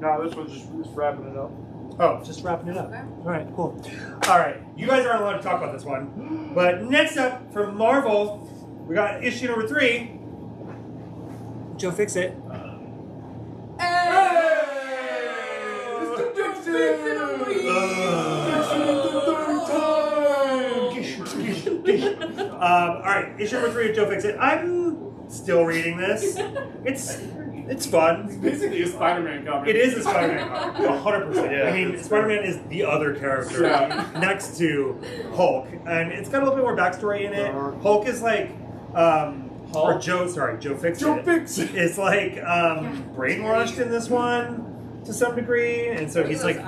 No, this one's just wrapping it up. Oh, just wrapping it up. Okay. All right, cool. All right, you guys aren't allowed to talk about this one. But next up, from Marvel, we got issue number 3. Joe, fix it. All right, issue number 3 of Joe Fix It. I'm still reading this. It's fun. It's basically a Spider-Man comic. It is a Spider-Man comic, 100%. Yeah. I mean, Spider-Man is the other character Yeah. next to Hulk, and it's got a little bit more backstory in it. Hulk is like, or Joe Fix Joe It. Fix It. It's like brainwashed in this one to some degree, and so he's like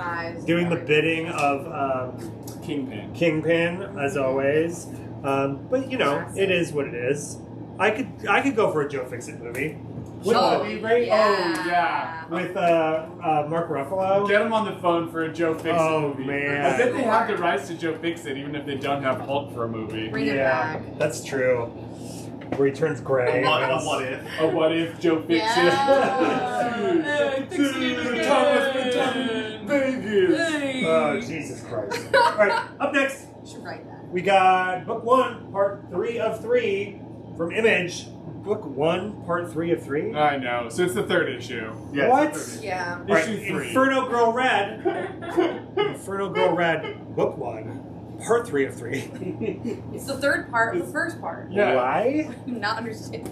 doing the bidding of Kingpin as always. But you know, it is what it is. I could go for a Joe Fix It movie. Would Oh, that be great? yeah. With Mark Ruffalo. Get him on the phone for a Joe Fixit Oh, movie. man. I bet they have the rights to Joe Fixit, even if they don't have Hulk for a movie. Bring it back. That's true. Where he turns gray. What if? A what if Joe Fixit? Yeah. Hey, fix it again. Vegas. Oh, Jesus Christ. All right, up next, Should write that. we got book 1, part 3 of 3 from Image. Book 1, part 3 of 3? I know. So it's the third issue. Yeah, What? it's the Yeah. All right, Issue 3. Inferno Girl Red. Inferno Girl Red, book 1, part 3 of 3. It's the third part of the first part. Yeah. Why? I do not understand.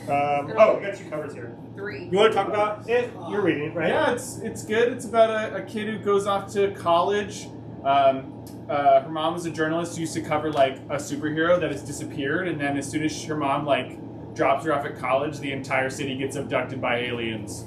Oh, we got 2 covers here. 3. You want to talk about it? You're reading it, right? Yeah, it's good. It's about a kid who goes off to college. Her mom was a journalist who used to cover like a superhero that has disappeared, and then as soon as her mom like drops her off at college, the entire city gets abducted by aliens.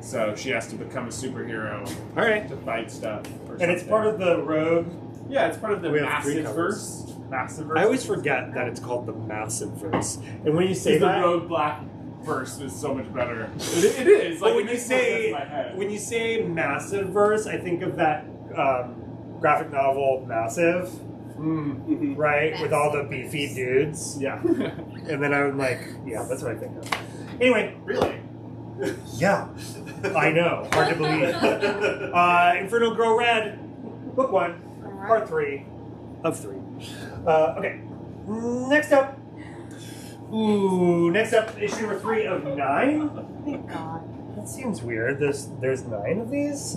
So she has to become a superhero All right. to fight stuff. And it's part of the Rogue. Yeah, it's part of the We have 3 Massive covers. Verse. Massive Verse. I always forget that it's called the Massive Verse. And when you say The that, Rogue Black verse is so much better. It is. but Like, when it you makes more sense in say my head. when you say Massive Verse, I think of that graphic novel Massive, Mm. right, with all the beefy dudes. Yeah. And then I'm like, yeah, that's what I think of. Anyway, Really? yeah, I know, hard to believe. Inferno Girl Red, book 1, part 3 of 3. Okay, next up. Ooh, next up, issue number 3 of 9. Thank God. That seems weird. There's 9 of these.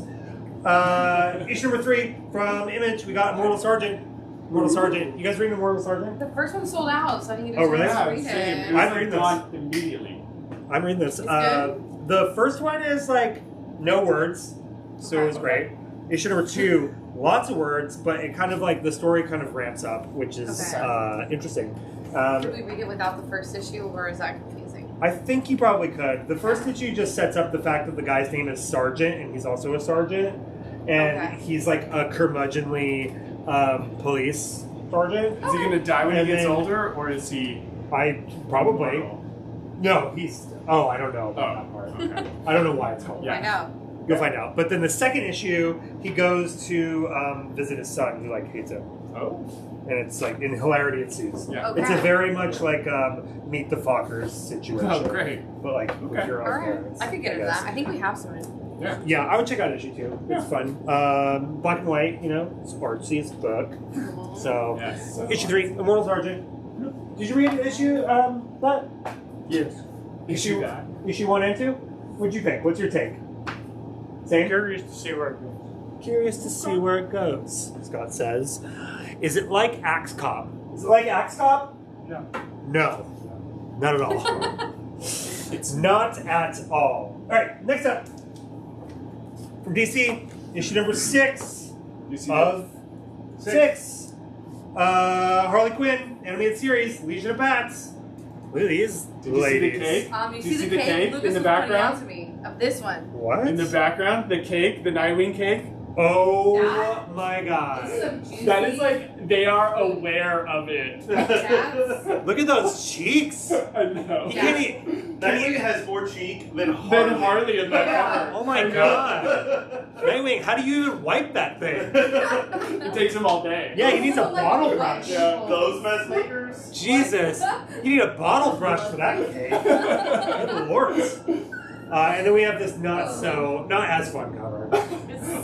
Issue number 3 from Image. We got Immortal Sergeant. Immortal Sergeant. You guys reading Immortal Sergeant? The first one sold out, so I didn't get a Oh, really? chance Yeah, to read same. it. It was I'm like reading this. gone immediately. I'm reading this. It's good? The first one is like no words, so it was great. Issue number 2, lots of words, but it kind of like the story kind of ramps up, which is interesting. Should we read it without the first issue, or is that confusing? I think you probably could. The first issue just sets up the fact that the guy's name is Sergeant, and he's also a sergeant, and Okay. he's like a curmudgeonly police sergeant. Is he gonna die when And he gets then- older, or is he? I probably. No, he's. Oh, I don't know about Oh, that part. okay. I don't know why it's called. Yeah. I know. You'll find out. But then the second issue, he goes to visit his son, who like hates him, Oh, and it's like in hilarity ensues. yeah. Okay. It's a very much like Meet the Fockers situation. Oh, great. But like with Okay. your All own right. parents. I could get into guess. that. I think we have some. Yeah. Yeah, I would check out issue 2. It's fun. Black and white, you know, it's artsy as book. So, Yes. issue 3, Immortal Sergeant. Did you read issue that? Yes. Issue that. Issue 1 and 2? What'd you think? What's your take? Same? Curious to see where it goes. Curious to see where it goes, Scott says. Is it like Axe Cop? Is it like Axe Cop? No. No. Not at all. It's not at all. Alright, next up. From DC, issue number 6 You see of 6. Harley Quinn, animated series, Legion of Bats. Look at these Did you see the ladies. cake? You Do you see the cake? Lucas in the was pointing background? out to me of this one. What? In the background, the cake, the Nightwing cake. Oh That- my god. This is some juicy. That is like they are aware of it. That's- Look at those cheeks. I know. He can't eat. Nightwing has more cheek than Harley. Then Harley in that Yeah. cover. Oh my god. Nightwing, how do you even wipe that thing? It takes him all day. Yeah, he needs a Like bottle white brush. Yeah. people. Those mess makers. Jesus. You need a bottle brush for that cake. Good lord. And then we have this not as fun cover.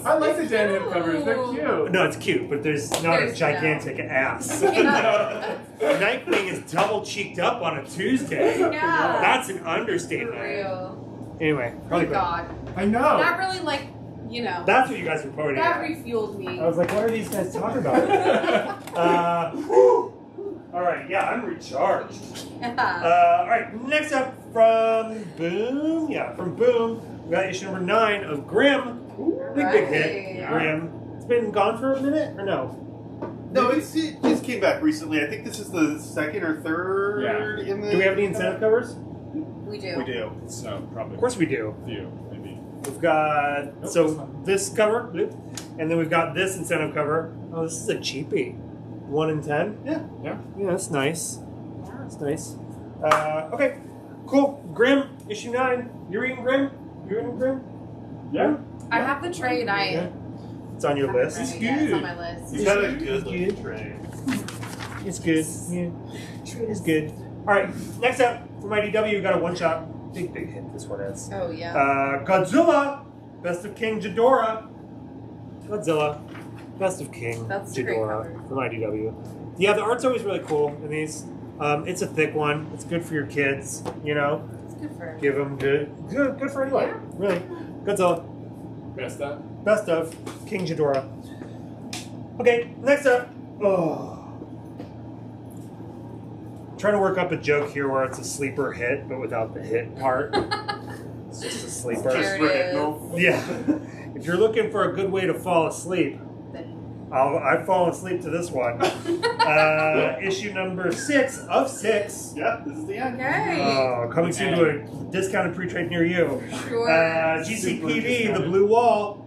I like the Dan Hip covers. They're cute. No, it's cute, but there's not a There's gigantic ass. Yeah. Nightwing is double cheeked up on a Tuesday. Yeah. That's an For understatement. real. Anyway, probably Thank God. I know. That really, like, you know, that's what you guys were pointing that at. refueled me. I was like, what are these guys talking about? Whew. All right, yeah, I'm recharged. Yeah. All right, next up from Boom. Yeah, from Boom, we got issue number 9 of Grimm. Big hit, Right. Grimm. It's been gone for a minute, or no? No, it just came back recently. I think this is the second or third in the. Do we have any incentive covers? We do. We do. So probably. Of course we do. a few, maybe. We've got Nope, so that's not. this cover, bloop, and then we've got this incentive cover. Oh, this is a cheapie. 1 in 10. Yeah. Yeah. Yeah, that's nice. That's nice. Okay. Cool. Grimm, issue 9. You reading Grimm? You reading Grimm? Yeah. I have the trade. Yeah. It's on your list. It's on my list. He's got a good looking tray. It's good. Yeah. It's good. Alright, next up from IDW, we got a one-shot. Big hit this one is. Oh yeah. Godzilla, Best of King Ghidorah. Godzilla, Best of King That's a great Ghidorah cover. from IDW. Yeah, the art's always really cool in these. It's a thick one. It's good for your kids, you know. It's good for Give them good for anybody. Yeah. Really. Godzilla, Best up. Best of King Ghidorah. Okay, next up. Oh. Trying to work up a joke here where it's a sleeper hit, but without the hit part. It's just a sleeper. There it is. Yeah. If you're looking for a good way to fall asleep, I've fallen asleep to this one. Issue number 6 of 6. Yeah, this is the end. Okay. Coming soon to a discounted pre-trade near you. Sure. GCPD, the Blue Wall.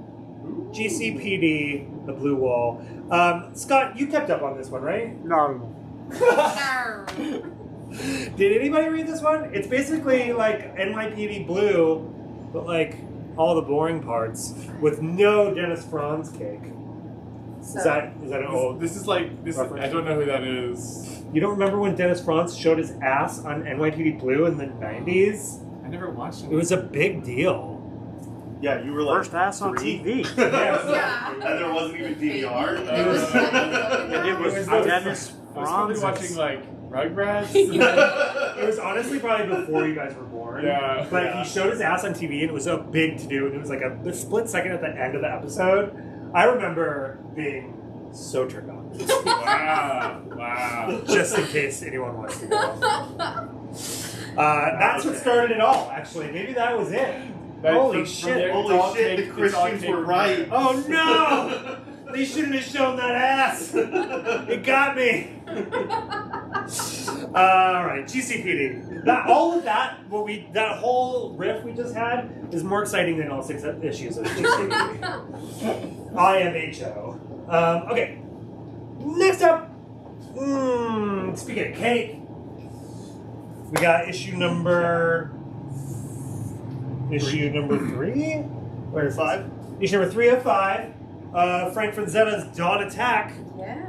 GCPD, the Blue Wall. Scott, you kept up on this one, right? No. Did anybody read this one? It's basically like NYPD Blue, but like all the boring parts with no Dennis Franz cake. So, Is that an old? This is like this. I don't know who that is. You don't remember when Dennis Franz showed his ass on NYPD Blue in the 90s? I never watched it. It was a big deal. Yeah, you were like First ass on 3. TV. Yeah. And there wasn't even DVR. It was It was Dennis I was probably Franz. watching like Rugrats. It was honestly probably before you guys were born. Yeah. But Yeah. he showed his ass on TV and it was a big to do. And it was like a split second at the end of the episode. I remember being so turned on. Wow. Just in case anyone wants to know. That's what started it all, actually. Maybe that was it. Holy shit. Holy shit, the Christians were right. Oh no! They shouldn't have shown that ass. It got me. All right, GCPD. That whole riff we just had is more exciting than all 6 issues of GCPD. IMHO. Okay. Next up. Speaking of cake, we got issue number 3. Where's 5? Issue number 3 of 5. Frank Franzetta's Dawn Attack. Yeah.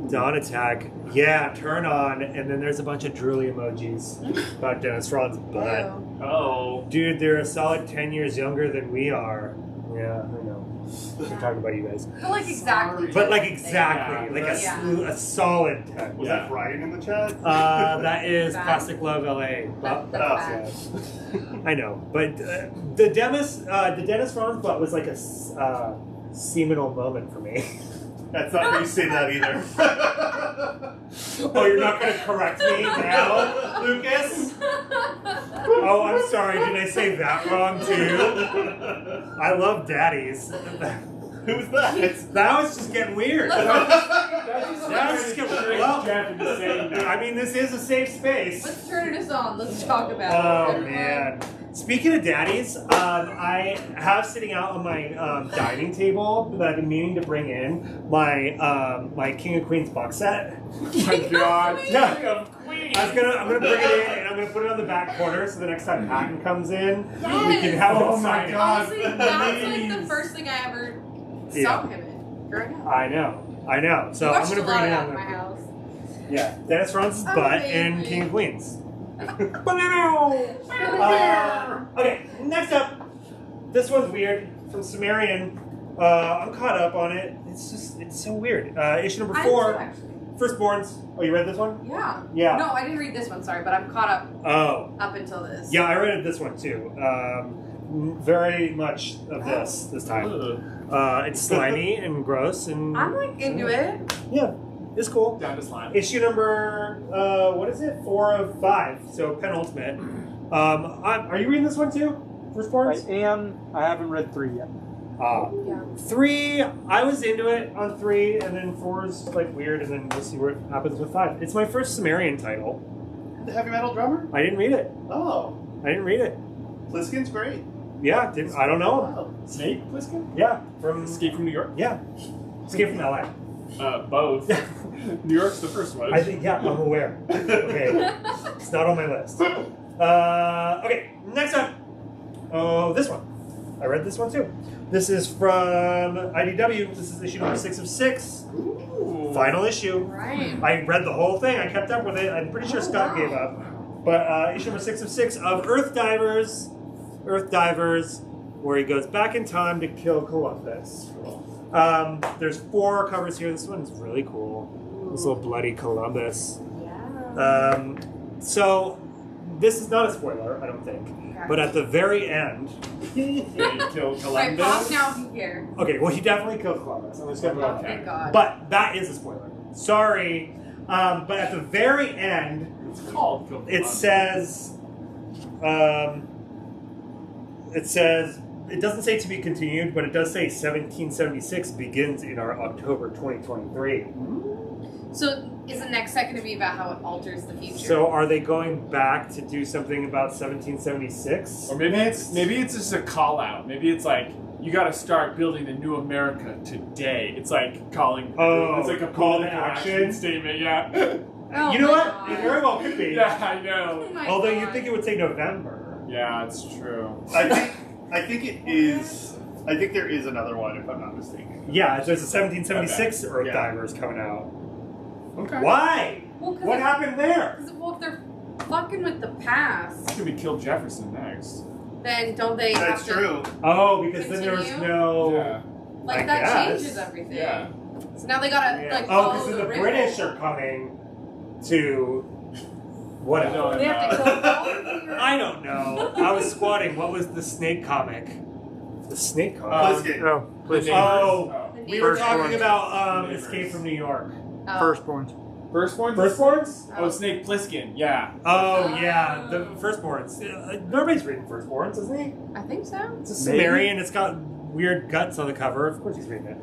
Dawn Attack. Yeah, turn on. And then there's a bunch of drooly emojis about Dennis Franz's butt. Ew. Oh. Dude, they're a solid 10 years younger than we are. Yeah, I know. I'm talking about you guys. But like exactly. But like exactly. Like Yeah. a solid 10. Was that Brian in the chat? That is Bad. Plastic Love LA. That's bad. I know, but the Dennis Franz butt was like a seminal moment for me. That's not how you say that either. Oh, you're not going to correct me now, Lucas? Oh, I'm sorry. Did I say that wrong too? I love daddies. Who's that? That was just getting weird. That was just getting weird. Well, Jeff into saying that. I mean, this is a safe space. Let's turn this on. Let's talk about Oh it. man! Speaking of daddies, I have sitting out on my dining table that I've been meaning to bring in my my King of Queens box set. Oh my God. Yeah. King of Queens. I'm gonna bring it in and I'm gonna put it on the back corner so the next time Patton comes in, we can have Oh him my sign it. God. Honestly, that's like the Please. first thing I ever Yeah. saw him in growing up. I know. So We I'm watched gonna a bring lot it in. out in my house. Yeah, Dennis Franz's butt and Amazing. King of Queens. Okay, next up. This one's weird from Sumerian. I'm caught up on it. It's so weird. Issue number I 4, am too, actually. Firstborns. Oh, you read this one? Yeah. Yeah. No, I didn't read this one. Sorry, but I'm caught up Oh, up until this. yeah, I read this one too. Very much of this time. It's slimy and gross and I'm like into it. yeah, it's cool. Down to slime. Issue number what is it? 4 of 5. So penultimate. Are you reading this one too? Firstborns? I haven't read 3 yet. Yeah. 3, I was into it on 3, and then 4 is like weird, and then we'll see what happens with 5. It's my first Sumerian title. The heavy metal drummer? I didn't read it. Oh. I didn't read it. Pliskin's great. Yeah, I don't know. Wow. Snake Plissken? Yeah, from Escape from New York? yeah, Escape from LA. Both. New York's the first one. I think, yeah, I'm aware. Okay. It's not on my list. Okay, next up. Oh, this one. I read this one too. This is from IDW. This is issue number 6 of 6. Ooh. Final issue. Right. I read the whole thing. I kept up with it. I'm pretty sure Scott gave up. But issue number 6 of 6 of Earth Divers, where he goes back in time to kill Columbus. There's 4 covers here. This one's really cool. This little bloody Columbus. Yeah. So this is not a spoiler, I don't think. Okay. But at the very end, He killed Right, Columbus. pause now if you care. okay, well, he definitely killed Columbus. I'm just gonna Oh, okay. thank God. But that is a spoiler. Sorry. But at the very end, It's called Kill it Columbus. says, it doesn't say to be continued, but it does say 1776 begins in our October 2023. So is the next set going to be about how it alters the future? So are they going back to do something about 1776? Or maybe it's just a call out. Maybe it's like you got to start building the new America today. It's like calling. Oh, it's like a call to political action? statement. Yeah. Oh You know my what? God. It very well could be. Yeah, I Oh know. my Although God. you'd think it would say November. Yeah, it's true. I think it is. I think there is another one, if I'm not mistaken. Yeah, there's a 1776 Earth Yeah. Divers coming out. Okay. Why? Well, What happened there? Well, if they're fucking with the past, Could be kill Jefferson next. then don't they That's have to... true. Oh, because then there was Continue? no... Yeah. Like, I that guess. changes everything. Yeah. So now they gotta, Yeah. like, Oh, follow because the the river. British are coming to... Whatever. No, They have to kill all of your... I don't know. I was squatting. What was the snake comic? The snake comic? Pliskin. Oh, please. Oh, The we were neighbors. talking about Neighbors. Escape from New York. Oh. Firstborns. Firstborn? Firstborns? Oh, Snake Plissken. Yeah. Oh, yeah, the Firstborns. Nobody's reading Firstborns, isn't he? I think so. It's a Sumerian. It's got weird guts on the cover. Of course he's reading it.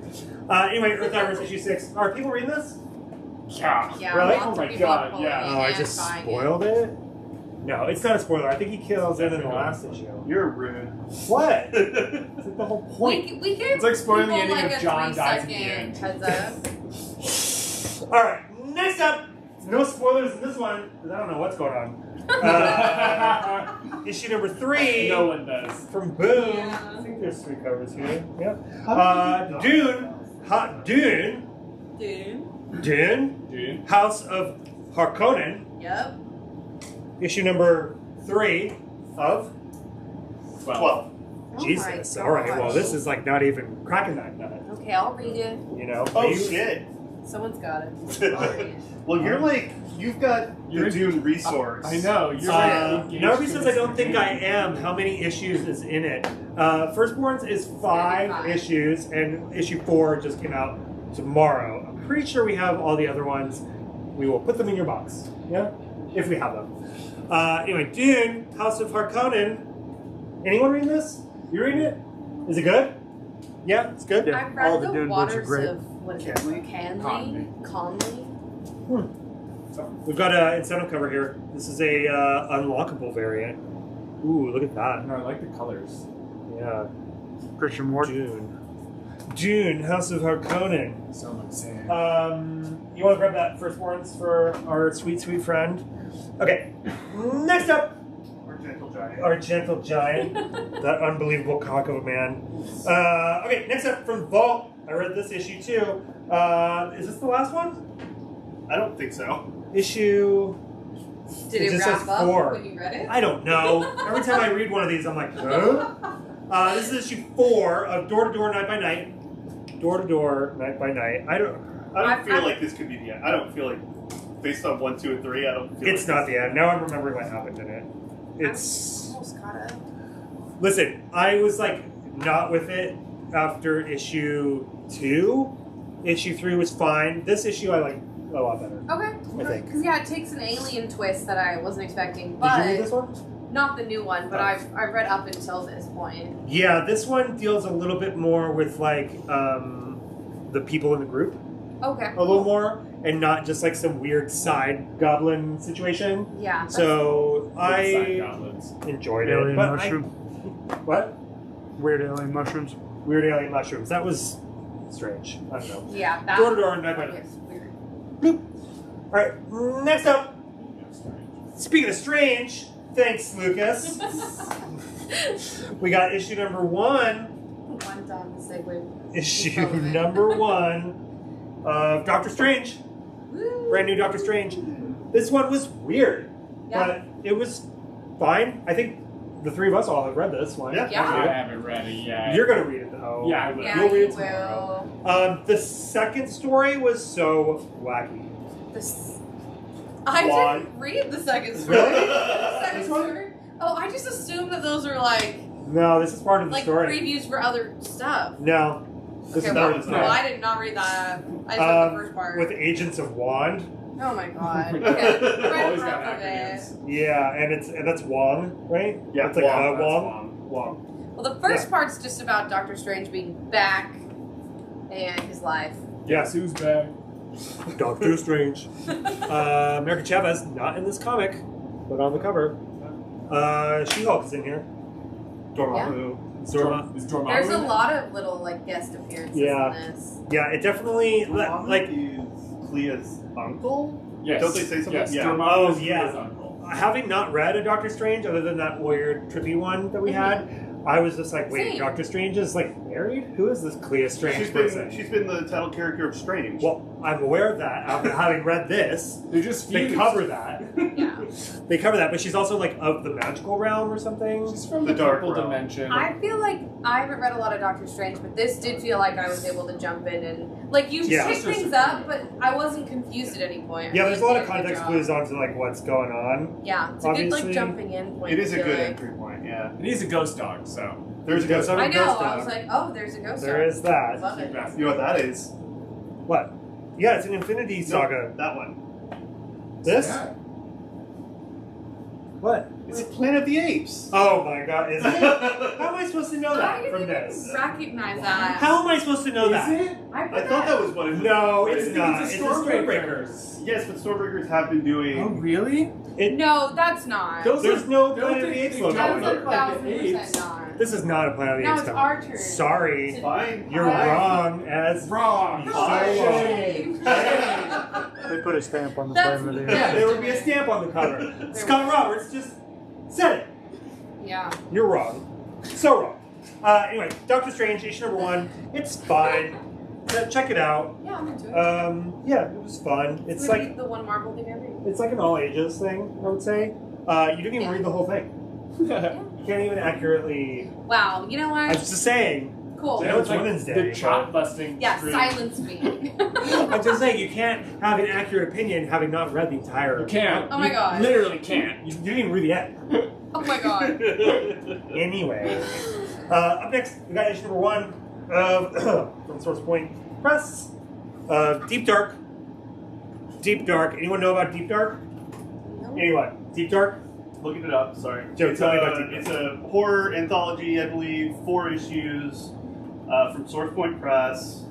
Anyway, Earth Divers issue 6. Are people reading this? Yeah. Yeah, Really? lots Oh of my people God, are pulling yeah. it Oh, I and just buying spoiled it? No, it's not a spoiler. I think he kills it in the last issue. You're rude. What? It's like the whole point. We gave It's like spoiling the people ending like of a John dies at the 3-second end. heads up. Alright, next up. No spoilers in this one, because I don't know what's going on. Issue number 3. No one does. From Boom. Yeah. I think there's 3 covers here. Yep. How did you Dune. Dude. House of Harkonnen. Yep. Issue number 3 of 12. Oh Jesus. my All right. gosh. Well, this is like not even cracking that nut. Okay, I'll read it. You know. Oh, You- shit. Someone's got it. I'll read it. Well, you're like, you've got You're- the Dune resource. I know. You're Nobody says I don't think I am. How many issues is in it? Firstborns is 5 5. issues, and issue 4 just came out tomorrow. I'm pretty sure we have all the other ones. We will put them in your box. Yeah? If we have them. Anyway, Dune, House of Harkonnen. Anyone reading this? You reading it? Is it good? Yeah, it's good? Yeah. I've read all the the Dune books are Waters great. of, what is it? Conley? We've got an incentive cover here. This is a unlockable variant. Ooh, look at that. No, I like the colors. Yeah. Christian Ward. Dune, House of Harkonnen. So much sand. You want to grab that Firstborns for our sweet, sweet friend? Okay. Next up, Or Gentle Giant. our gentle giant. That unbelievable cock of a man. Okay, next up from Vault. I read this issue too. Is this the last one? I don't think so. Issue. Did It it just wrap says up 4. when you read it? I don't know. Every time I read one of these, I'm like, huh? This is issue 4 of Door to Door, Night by Night. Door to Door, Night by Night. I don't feel I've- like this could be the end. I don't feel like, based on 1, 2, and 3, I don't feel It's like not the end. Now I'm remembering what happened in it. I It's almost got it. listen. I was like not with it after issue 2. Issue 3 was fine. This issue I like a lot better. Okay. I think. Because, yeah, it takes an alien twist that I wasn't expecting. Did But you read this one? not the new one, but Oh. I've read up until this point. Yeah, this one deals a little bit more with like the people in the group Okay. a little more, and not just like some weird side goblin situation. Yeah. So Side I goblins. enjoyed it. Alien But mushroom. what? Weird alien mushrooms. Weird alien mushrooms. That was strange. I don't know. Yeah, that Door to door and back window. is weird. Bloop. All right, next up. Speaking of strange, thanks, Lucas. We got issue number 1. One time the segue. Issue number 1 of Doctor Strange. Woo. Brand new Doctor Strange. This one was weird, Yeah. but it was fine. I think the 3 of us all have read this one. Yeah. Yeah. I haven't read it yet. You're gonna read it though. Yeah, I will. Yeah, You'll read you it tomorrow. will. The second story was so wacky. I Why? didn't read the second story. Really? The second story? Oh, I just assumed that those are like No, this is part of the story. previews for other stuff. No, this Okay, is that part of was the well, story. I did not read that. I just read the first part. With Agents of Wand. Oh my god. Okay. I read Always got half of it. acronyms. Yeah, and that's Wong, right? Yeah, it's like Wong, that's Wong. Wong. Well, the first part's just about Doctor Strange being back and his life. Guess who's back? Doctor Strange. America Chavez, not in this comic, but on the cover. She-Hulk is in here. Dormammu. Zorma. Is Dormammu There's a in it? lot of little like guest appearances Yeah. in this. Yeah, it definitely Dormammu like is Clea's uncle? Yes. Don't they say something? Yes. Yeah. Dormammu Oh, is yeah. his uncle. having not read a Doctor Strange other than that weird trippy one that we had. I was just like, wait, Same. Doctor Strange is like married? Who is this Clea Strange person? She's been the title character of Strange. Well, I'm aware of that after having read this. They just They fused. cover that. Yeah. They cover that, but she's also like of the magical realm or something. She's from The the, dark purple realm. dimension. I feel like I haven't read a lot of Doctor Strange, but this did feel like I was able to jump in and like you Yeah. pick things up, but I wasn't confused at any point. Yeah, I there's a feel lot like of they did context good clues job. onto like what's going on. Yeah, it's a good Obviously. like jumping in point. It is a I feel good like. entry point, yeah. And he's a ghost dog, so. There's a ghost. Some I know. ghost I was dog. like, oh, there's a ghost. There dog. is that. Love it. You know what that is? What? Yeah, it's an Infinity Saga. No, that one. This? Yeah. What? It's Planet of the Apes. Oh my god, is it? How am I supposed to know I that didn't from even this? recognize that. How am I supposed to know Is that? it? I thought that was what it was. No, I it's think not. it's It's a a Stormbreaker. Stormbreakers. Yes, but Stormbreakers have been doing. Oh, really? No, that's not. Those There's are- no don't Planet of the they- Apes they logo. don't That's on look it. like the 1,000% apes. not. This is not a Planet of the Now Apes it's comic. our turn. Sorry. Fine. You're Fine. wrong as Wrong. So Shame. They put a stamp on the That's- Planet of the yeah. Apes. There would be a stamp on the cover. Scott Roberts just said it. Yeah. You're wrong. So wrong. Anyway, Doctor Strange, issue number 1. It's fine. Check it out. Yeah, I'm into it. Yeah, it was fun. It's gonna like be the one Marvel thing I read. it's like an all ages thing, I would say. You didn't even read the whole thing. You can't even accurately. Wow, you know I what? was just saying. Cool. I know it's Women's Day, The chop busting. Yeah, streak. silence me. I'm just saying you can't have an accurate opinion having not read the entire. You can't. Oh my You God. Literally can't. You didn't even read the end. Oh my god. Anyway, up next we got issue number 1 of from Source Point Press. Deep Dark. Deep Dark. Anyone know about Deep Dark? No. Anyone? Deep Dark? Looking it up, sorry. Joe, it's, tell me about it's a horror anthology, I believe, 4 issues from Source Point Press.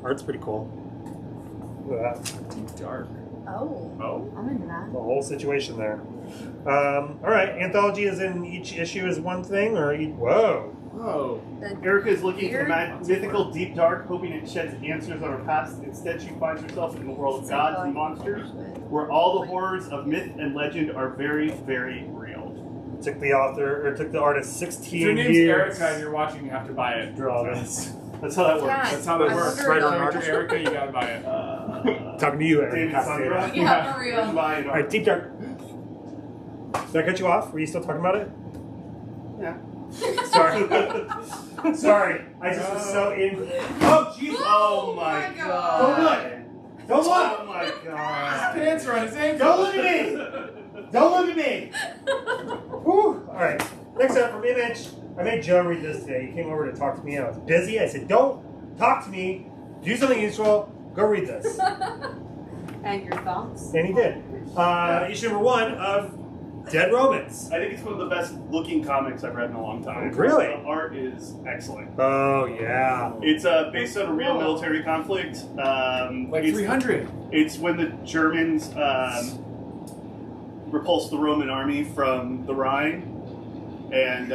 Art's pretty cool. Look at that. Deep dark. Oh, Oh. I'm into that. The whole situation there. All right, anthology is in each issue is one thing, or whoa. Whoa. Erica is looking for the Weird. mythical deep dark, hoping it sheds answers on her past. Instead, she finds herself in the world of gods and monsters, where all the horrors of myth and legend are very, very real. It took the author, or it took the artist If 16 your name's years. Erica and you're watching, you have to buy it. Draw this. That's how that works. Yeah. That's how that I works. wonder Right about- on character Erica, you gotta buy it. Talking to you, Eric. David Castaneda. Sundberg. Yeah, for real. Buy it. All right, Deep Dark. Did I cut you off? Were you still talking about it? Yeah. Sorry. Sorry. I just was so in. Oh, jeez. Oh my Don't god. look. Don't look. Oh my god. Pants are on his ankles. Don't look at me. Don't look at me. Whew. All right. Next up from Image. I made Joe read this today. He came over to talk to me. I was busy. I said, "Don't talk to me. Do something useful. Go read this." And your thoughts? And he did. Issue number 1 of Dead Romans. I think it's one of the best looking comics I've read in a long time. Really? The art is excellent. Oh yeah. It's based on a real military conflict. Like it's, 300. It's when the Germans repulsed the Roman army from the Rhine and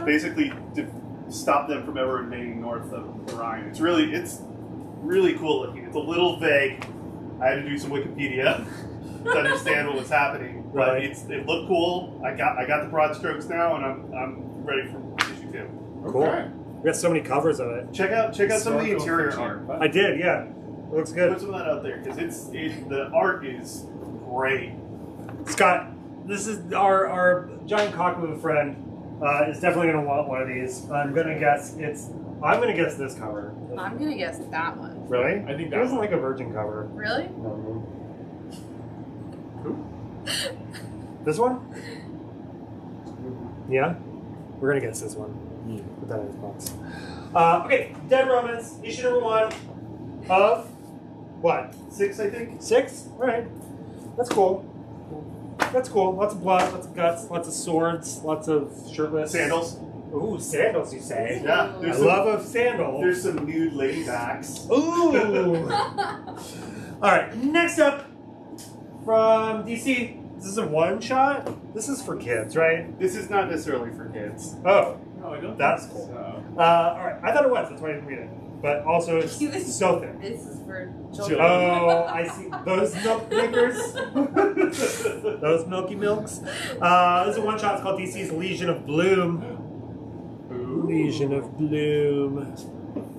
basically stop them from ever invading north of Orion. It's really cool looking. It's a little vague. I had to do some Wikipedia to understand what was happening, but Right. it looked cool. I got the broad strokes now, and I'm ready for issue 2. Cool. Okay. We got so many covers of it. Check out some of the Historical interior fiction. art. I did, yeah. It looks Put good. some of that out there because the art is great. Scott, this is our giant cock of a friend. Is definitely going to want one of these. I'm going to guess this cover. I'm gonna guess that one. Really? I think It that doesn't one. like a virgin cover. Really? This one? Yeah? We're going to guess this one. Put that in his box. Okay, Dead Romans, issue number 1 of what? 6, I think. 6? Alright. That's cool. That's cool. Lots of blood, lots of guts, lots of swords, lots of shirtless. Sandals. Ooh, sandals, you say? Yeah. I There's some, love a sandal. there's some nude lady backs. Ooh! Alright, next up from DC. This is a one shot? This is for kids, right? This is not necessarily for kids. Oh. No, I don't. That's think cool. so. Alright, I thought it was, that's why I didn't read it. But also, it's so thick. This is for Children. children. Oh, I see. Those milk makers. Those Milky Milks. This is a one shot. It's called DC's Legion of Bloom. Legion of Bloom.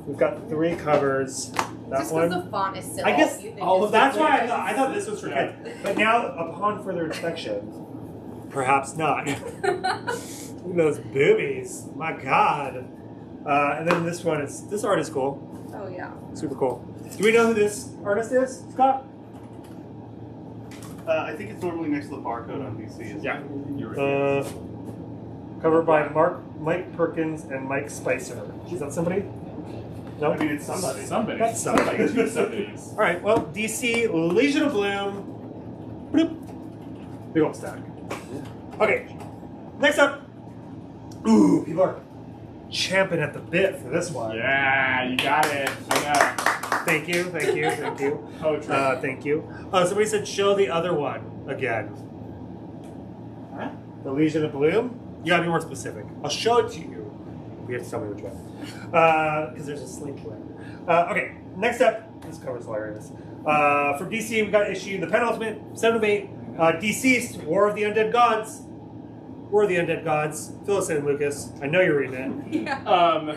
We've got 3 covers. That Just one. because the font is silly. I guess you think all it's of That's why silly. I thought this was for kids. But now, upon further inspection, perhaps not. Look at those boobies. My God. And then this art is cool. Oh yeah. Super cool. Do we know who this artist is, Scott? I think it's normally next to the barcode on DC. Isn't Yeah, it? you're right. Covered by Mike Perkins and Mike Spicer. Is that somebody? No? I mean, it's somebody. Somebody. That's somebody. Like 2 somebodies. All right, well, DC Legion of Bloom. Bloop. Big old stack. Okay, next up. Ooh, people are champing at the bit for this one. Yeah, you got it. I Thank you, thank you, thank you. know. Poetry. Thank you. Somebody said show the other one again. Huh? The Legion of Bloom? You gotta be more specific. I'll show it to you. You have to tell me which one. Because there's a slink one. Okay, next up. This cover's hilarious. From DC, we got issue the penultimate, 7 of 8. Deceased, War of the Undead Gods. War of the Undead Gods. Fill us in, Lucas. I know you're reading it. Yeah.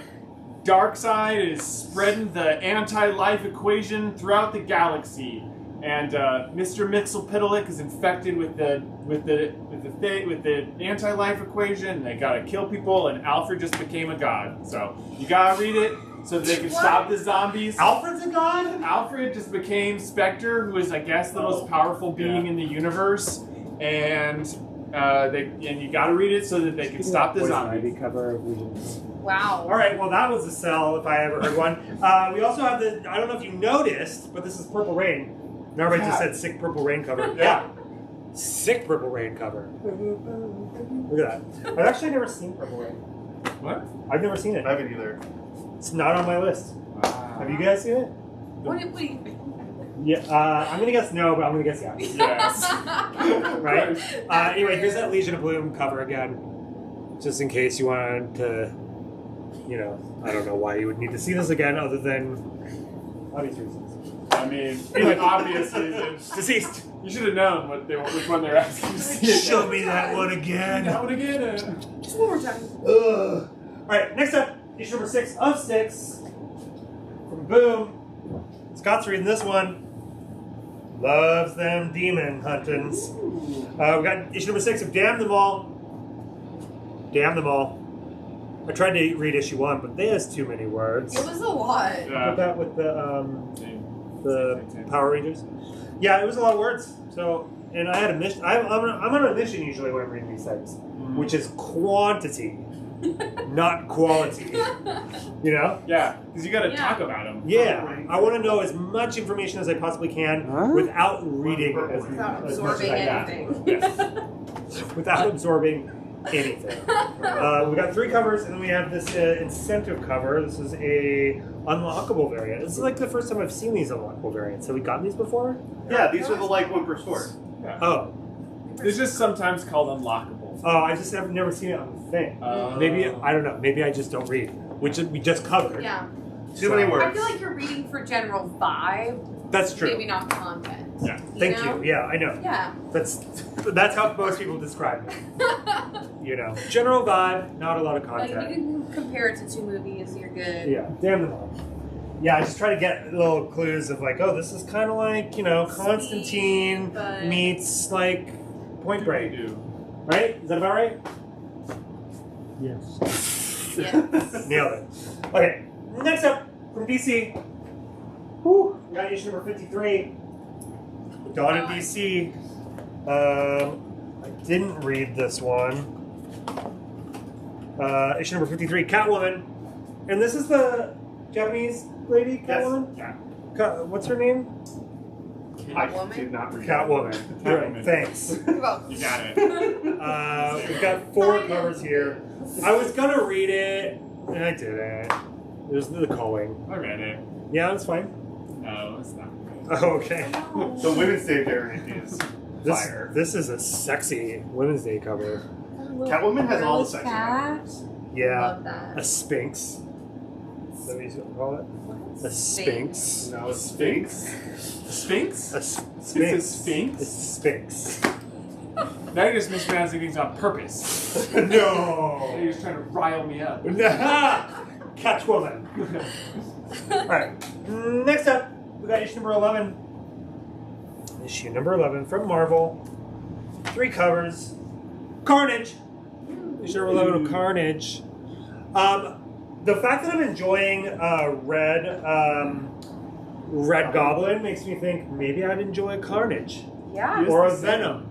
Darkseid is spreading the anti-life equation throughout the galaxy, and Mr. Mixelpidalic is infected with the anti-life equation. And they gotta kill people, and Alfred just became a god. So you gotta read it so that they can stop the zombies. Alfred's a god? Alfred just became Spectre, who is, I guess, the most powerful being in the universe, and you gotta read it so that they can stop the zombies. cover of Legion. Wow. All right, well, that was a sell if I ever heard one. We also have I don't know if you noticed, but this is Purple Rain. And everybody just said sick Purple Rain cover. Yeah. Sick Purple Rain cover. Look at that. I've actually never seen Purple Rain. What? I've never seen it. I haven't either. It's not on my list. Have you guys seen it? What do you think? Yeah, I'm going to guess no, but I'm going to guess yes. Yes. Right? Anyway, here's that Legion of Bloom cover again. Just in case you wanted to, I don't know why you would need to see this again other than obvious reasons. I mean, obvious reasons. Deceased. You should have known which one they're asking to see. Show me that one again. That one again. Just one more time. Ugh. Alright, next up, issue number 6 of 6 from Boom. Scott's reading this one. Loves them demon huntins. We got issue number 6 of Damn Them All. Damn Them All. I tried to read issue 1, but there's too many words. It was a lot. Put that with the Power Rangers. Yeah, it was a lot of words. So, and I had a mission. I'm on a mission usually when I'm reading these things, which is quantity, not quality. You know? Yeah, because you got to Yeah. talk about them. Yeah, I want to know as much information as I possibly can without reading Without as much as absorbing I can. anything. Yes. Without absorbing anything. We got 3 covers, and then we have this incentive cover. This is a unlockable variant. This is like the first time I've seen these unlockable variants. Have we gotten these before? Yeah, these are the like one per store. Yeah. Oh, It's just sometimes called unlockable. I just have never seen it on think. Maybe, I don't know, maybe I just don't read, which we just covered. Yeah. Too many words. I feel like you're reading for general vibe, That's true. maybe not content. Yeah. Thank know? you. Yeah, I know. Yeah. That's how most people describe me. You know, general vibe, not a lot of Like, content. you can compare it to 2 movies, you're good. Yeah, damn them all. Yeah, I just try to get little clues of like, oh, this is kind of like, you know, Constantine but- meets like Point Break, do. right? Is that about right? Yes. Yes. Nailed it. Okay, next up from DC. Whew, we got issue number 53. Dawn of DC. I didn't read this one. Issue number 53, Catwoman. And this is the Japanese lady, Catwoman? Yes. What's her name? I Catwoman? did not read Catwoman. Catwoman. Right, thanks. You're welcome. You got it. We've got 4 covers here. I was gonna read it, and I didn't. There's the calling. I read it. Yeah, it's fine. No, it's not. Oh, okay. The Women's Day variant is fire. This is a sexy Women's Day cover. Catwoman has all the sexy cat. numbers. Yeah, Love that. a sphinx. Is that what you call it? A sphinx. No, a Sphinx. Sphinx? A It's a sphinx. sphinx? It's a sphinx. Now you're just mispronouncing things on purpose. Now No. you're just trying to rile me up. Catwoman. Alright. Next up, we got issue number 11. Issue number 11 from Marvel. 3 covers. Carnage. Issue number 11 of Carnage. The fact that I'm enjoying Red Goblin makes me think maybe I'd enjoy Carnage. Yeah. Or a Venom.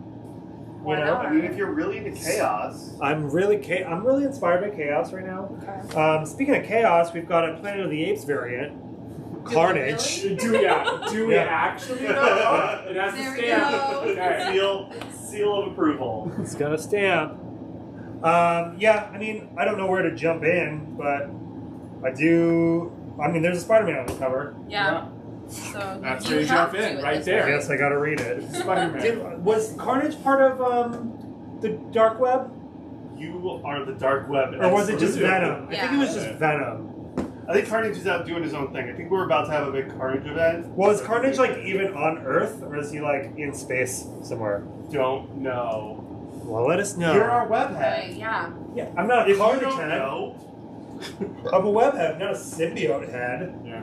Why You know? not? I mean, if you're really into chaos, I'm really inspired by chaos right now. Okay. Speaking of chaos, we've got a Planet of the Apes variant, Carnage. really? Do we Yeah. actually know? It has There to we stand. go. Okay. seal of approval. It's got a stamp. Yeah, I mean, I don't know where to jump in, but I do. I mean, there's a Spider-Man on the cover. Yeah. So That's you where you have jump to in, at right this there. I point. guess I gotta read it. Spider-Man. Was Carnage part of the dark web, You are the dark web. or was it just exclusive. Venom? I think it was just Venom. I think Carnage is out doing his own thing. I think we're about to have a big Carnage event. Well, is Carnage like even on Earth, or is he like in space somewhere? Don't know. Well, let us know. You're our webhead. Right, yeah. Yeah, I'm not a If you Carnage don't head. know, I'm a webhead, not a symbiote head. Yeah.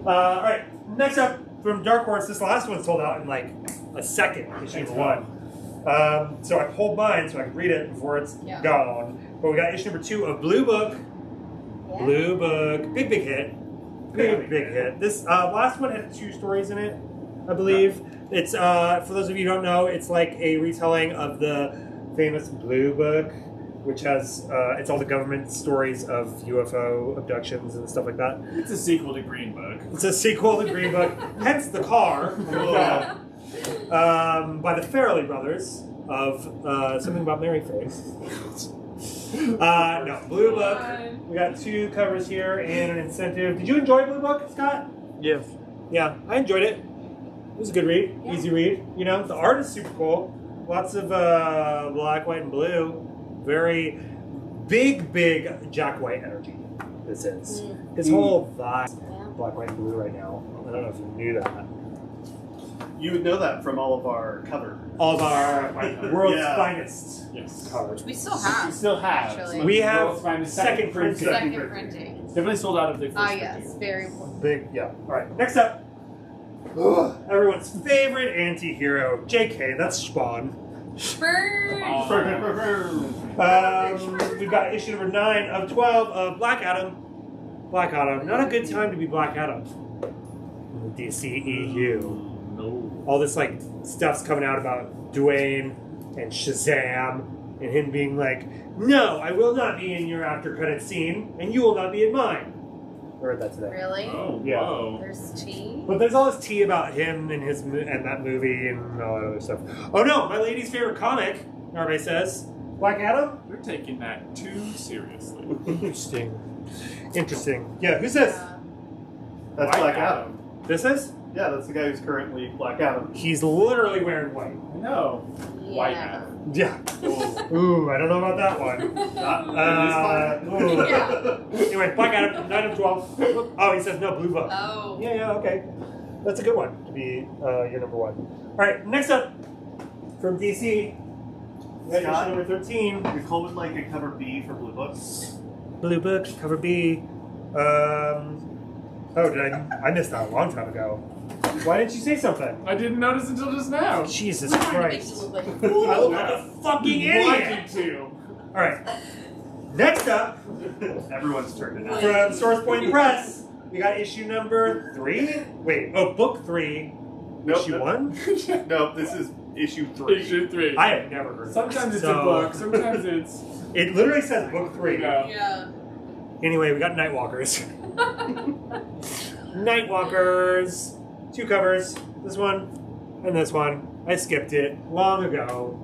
All right, next up from Dark Horse. This last one sold out in like a second, issue number 1. So I pulled mine so I could read it before it's Yeah. gone. But we got issue number 2 of Blue Book. Yeah. Blue Book, big hit, big hit. This last one had 2 stories in it, I believe. It's for those of you who don't know, it's like a retelling of the famous Blue Book, which has it's all the government stories of UFO abductions and stuff like that. It's a sequel to Green Book. It's a sequel to Green Book, hence the car by the Farrelly brothers of something about Maryface. No, Blue Book. We got 2 covers here and an incentive. Did you enjoy Blue Book, Scott? Yes. Yeah, I enjoyed it. It was a good read, Yeah. easy read. You know, the art is super cool. Lots of black, white, and blue. Very big Jack White energy. This is his whole vibe. Yeah. Black, white, and blue right now. I don't know if you knew that. you would know that from all of our cover. All of our world's Yeah. finest Yes. covers. We still We have. still have. Actually. We have World's finest second printing. Second printing. printing. It's definitely sold out of the first Ah, printing. yes. Very important. Big, yeah. All right, next up. Everyone's favorite anti-hero, JK, that's Spawn. Burn! We've got issue number 9 of 12 of Black Adam. Black Adam, not a good time to be Black Adam. The DCEU. No. All this like stuff's coming out about Dwayne and Shazam and him being like, no, I will not be in your after credit scene, and you will not be in mine. I read that today. Really? Oh, Yeah. whoa. There's tea? But there's all this tea about him and his and that movie and all that other stuff. Oh no, my lady's favorite comic, everybody says, Black Adam. They're taking that too seriously. Interesting. Interesting. Yeah, who's this? Yeah. That's Black Black Adam. Adam. This is? Yeah, that's the guy who's currently Black Adam. He's literally wearing white. No. White Yeah. man. Yeah. Ooh, I don't know about that one. Ooh. Yeah. Anyway, Black Adam, 9 of 12. Oh, he says no, Blue Book. Oh. Yeah, okay. That's a good one to be your number one. All right, next up from DC, we got Scott? issue number 13. Nicole would like a cover B for Blue Book. Blue Book, cover B. Oh, did I missed that a long time ago. Why didn't you say something? I didn't notice until just now. Jesus We're trying to make you Christ. look like a I fool. look like a fucking idiot. Wanted to. All right. Next up, Everyone's turned it out. from Source Point Press, we got issue number 3. Wait, book 3. Nope, issue no. 1? No, this is issue 3. Issue 3. I have never heard of Sometimes this, it's a so- book, sometimes it's. It literally says book 3. Yeah. Yeah. Anyway, we got Nightwalkers. Nightwalkers. 2 covers. This one and this one. I skipped it long ago.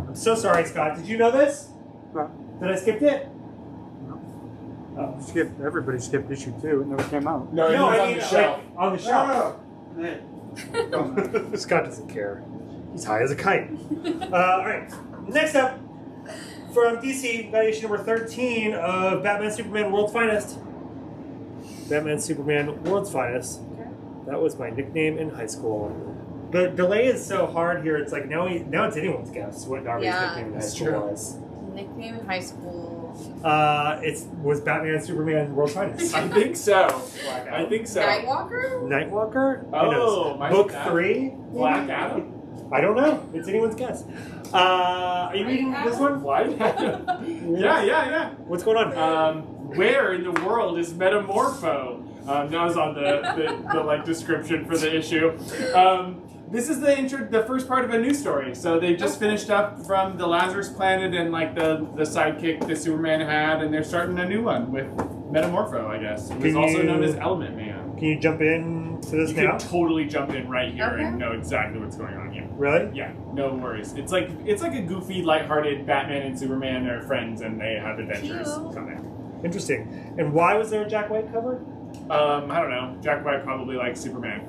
I'm so sorry, Scott. Did you know this? No. That I skipped it? Oh. Everybody skipped issue 2. It never came out. No, it was on the shelf. Like, on the shelf. Scott doesn't care. He's high as a kite. All right. Next up, from DC, got issue number 13 of Batman Superman World's Finest. Batman Superman World's Finest. That was my nickname in high school. The delay is so hard here. It's like now it's anyone's guess what Darby's nickname in high school was. Nickname in high school. It was Batman Superman World's Finest. I think so. I think so. Nightwalker? Nightwalker? Who Oh, knows? my Book bad. 3? Black Adam? I don't know. It's anyone's guess. Are you reading this one? White Adam? Yeah. What's going on? Where in the world is Metamorpho? That was on the like description for the issue. This is the first part of a new story. So they just finished up from the Lazarus Planet and like the sidekick that Superman had, and they're starting a new one with Metamorpho, I guess. It was Can also you- known as Element Man. Can you jump in to this You now? can totally jump in right here Okay. and know exactly what's going on here. Really? Yeah, no worries. It's like a goofy, lighthearted Batman and Superman are friends and they have adventures Cute. comic. Interesting. And why was there a Jack White cover? I don't know. Jack White probably likes Superman.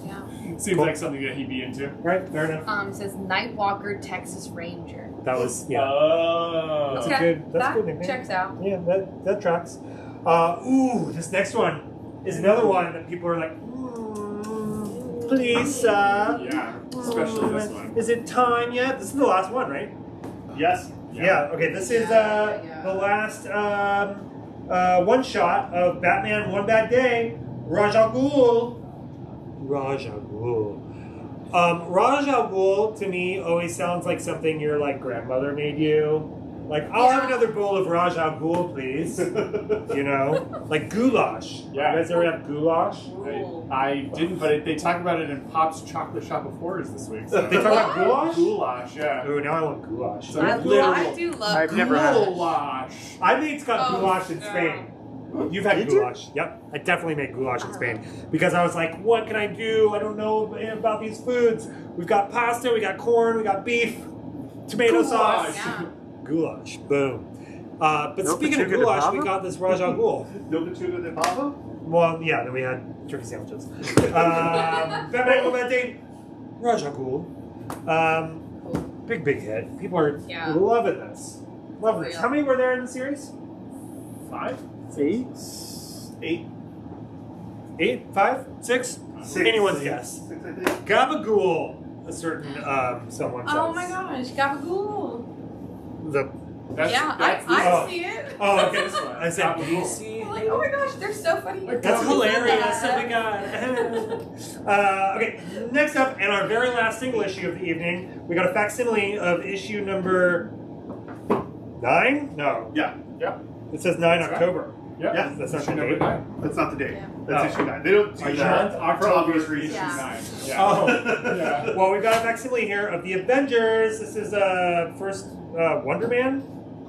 Yeah. Seems Cool. like something that he'd be into. Right, fair enough. It says Nightwalker, Texas Ranger. That was, yeah. Oh. That's a Okay, good that nickname. checks out. Yeah, that tracks. This next one is another one that people are like, please, Yeah, especially this one. Is it time yet? This is the last one, right? Yes. Yeah, okay, this is Yeah. the last one shot of Batman One Bad Day, Ra's al Ghul. Ra's al Ghul. Ra's al Ghul to me always sounds like something your like grandmother made you. Like, I'll have another bowl of Ra's al Ghul, please. You know? Like goulash. Yeah. You guys ever have goulash? Ooh. I didn't, but they talk about it in Pop's Chocolate Shop of Horrors this week. So. They talk about goulash? Goulash, yeah. Ooh, now I want goulash. So I literal do love I've never had it. goulash. I think it's got Oh, goulash in yeah. Spain. You've had Did you? goulash. Yep. I definitely made goulash in Spain. Because I was like, what can I do? I don't know about these foods. We've got pasta, we got corn, we got beef, tomato sauce. Yeah. Goulash. Boom. But No speaking of pechuga de goulash, we pavo? got this Ra's al Ghul. No Pechuga de Pavo? Well, yeah, then we had turkey sandwiches. Batman One Bad Day, Ra's al Ghul. Big hit. People are Yeah. loving this. Loving this. Real. How many were there in the series? 5? 8? 8. 8? 5? 6? 6. Anyone's guess. 6, I think. Gabagool, a certain someone says. Oh my gosh, Gabagool. The That's, Yeah, that's I oh. see it. oh, okay. This one. I said Gabagool. DC. I'm like, oh my gosh, they're so funny. That's hilarious. Oh my god. Okay, next up, and our very last single issue of the evening, we got a facsimile of issue number 9? No, Yeah. Yep. it says 9 That's right. October. Yep. Yeah, that's not Issue the number date. 9. That's not the date. Yeah. That's Oh. issue 9. They don't do Are you that sure? for obvious October reasons. Yeah. 9. Yeah. Oh. Yeah. Well, we've got a facsimile here of the Avengers. This is first Wonder Man.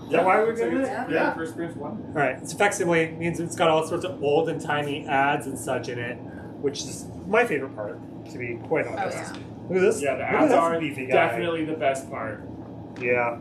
Is that why we're Looks like doing it? it's- Yeah. Yeah, first appearance 1. All right, it's a facsimile. It means it's got all sorts of old and timey ads and such in it, which is my favorite part, to be quite honest. yeah. Look at this. Yeah, the Look at ads this are beefy guy. definitely the best part. Yeah.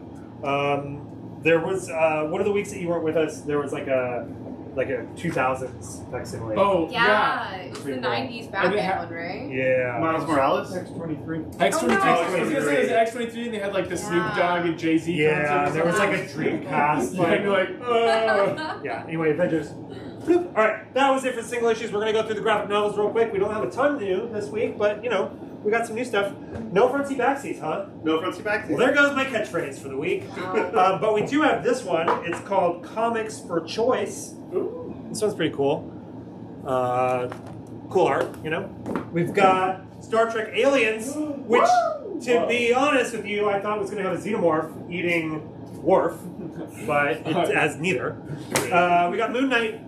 There was one of the weeks that you weren't with us. There was like a like a 2000s facsimile. Oh, Yeah, it was the Pretty cool. 90s And it Batman ha- one, right? Yeah. Miles Morales. X-23. X23. Oh, no. I was gonna say, it was X23 and they had like the Snoop Yeah. Dogg and Jay-Z Yeah, concert. there was like a Dreamcast. Yeah, and you're like, Yeah, anyway, Avengers. Bloop. All right, that was it for the single issues. We're going to go through the graphic novels real quick. We don't have a ton new this week, but, you know, we got some new stuff. No front seat backsies, huh? No front seat back seat. Well, there goes my catchphrase for the week. But we do have this one. It's called Comics for Choice. ooh. This one's pretty cool. Cool art, you know. We've got Star Trek Aliens, which, to be honest with you, I thought was going to have a xenomorph eating Worf, but it has neither. We got Moon Knight.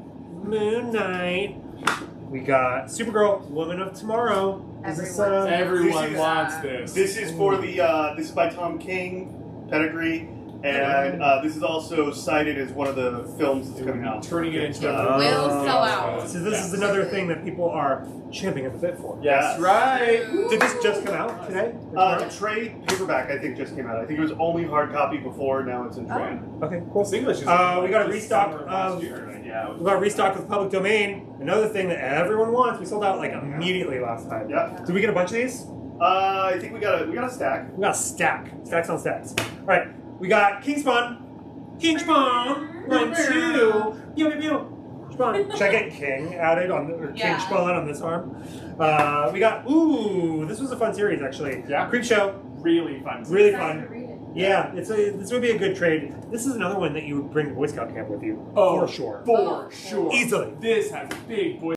We got Supergirl, Woman of Tomorrow. Is this, Everyone This is- wants this. This is for the. This is by Tom King, Pedigree, and this is also cited as one of the films that's coming out. Turning it into Oh. a Will sell out. So this is another thing that people are champing at the bit for. That's right. Did this just come out today? The trade paperback, I think, just came out. I think it was only hard copy before. Now it's in trade. Okay, cool. English is We got a restock summer of of- last year. Yeah. We got a restock of public domain. Another thing that everyone wants. We sold out like immediately last time. Yeah. Did we get a bunch of these? I think we got a stack. We got a stack. Stacks on stacks. All right. We got King Spawn. King Spawn. 1, 2. Pew, pew, pew. Spawn. Should I get King added on or King Yeah. Spawn on this arm? We got. Ooh, this was a fun series actually. Yeah. Creep Show. Really fun. Really Excited fun. to read it. Yeah, this would be a good trade. This is another one that you would bring to Boy Scout camp with you Oh, for sure, For sure. easily. This has big boy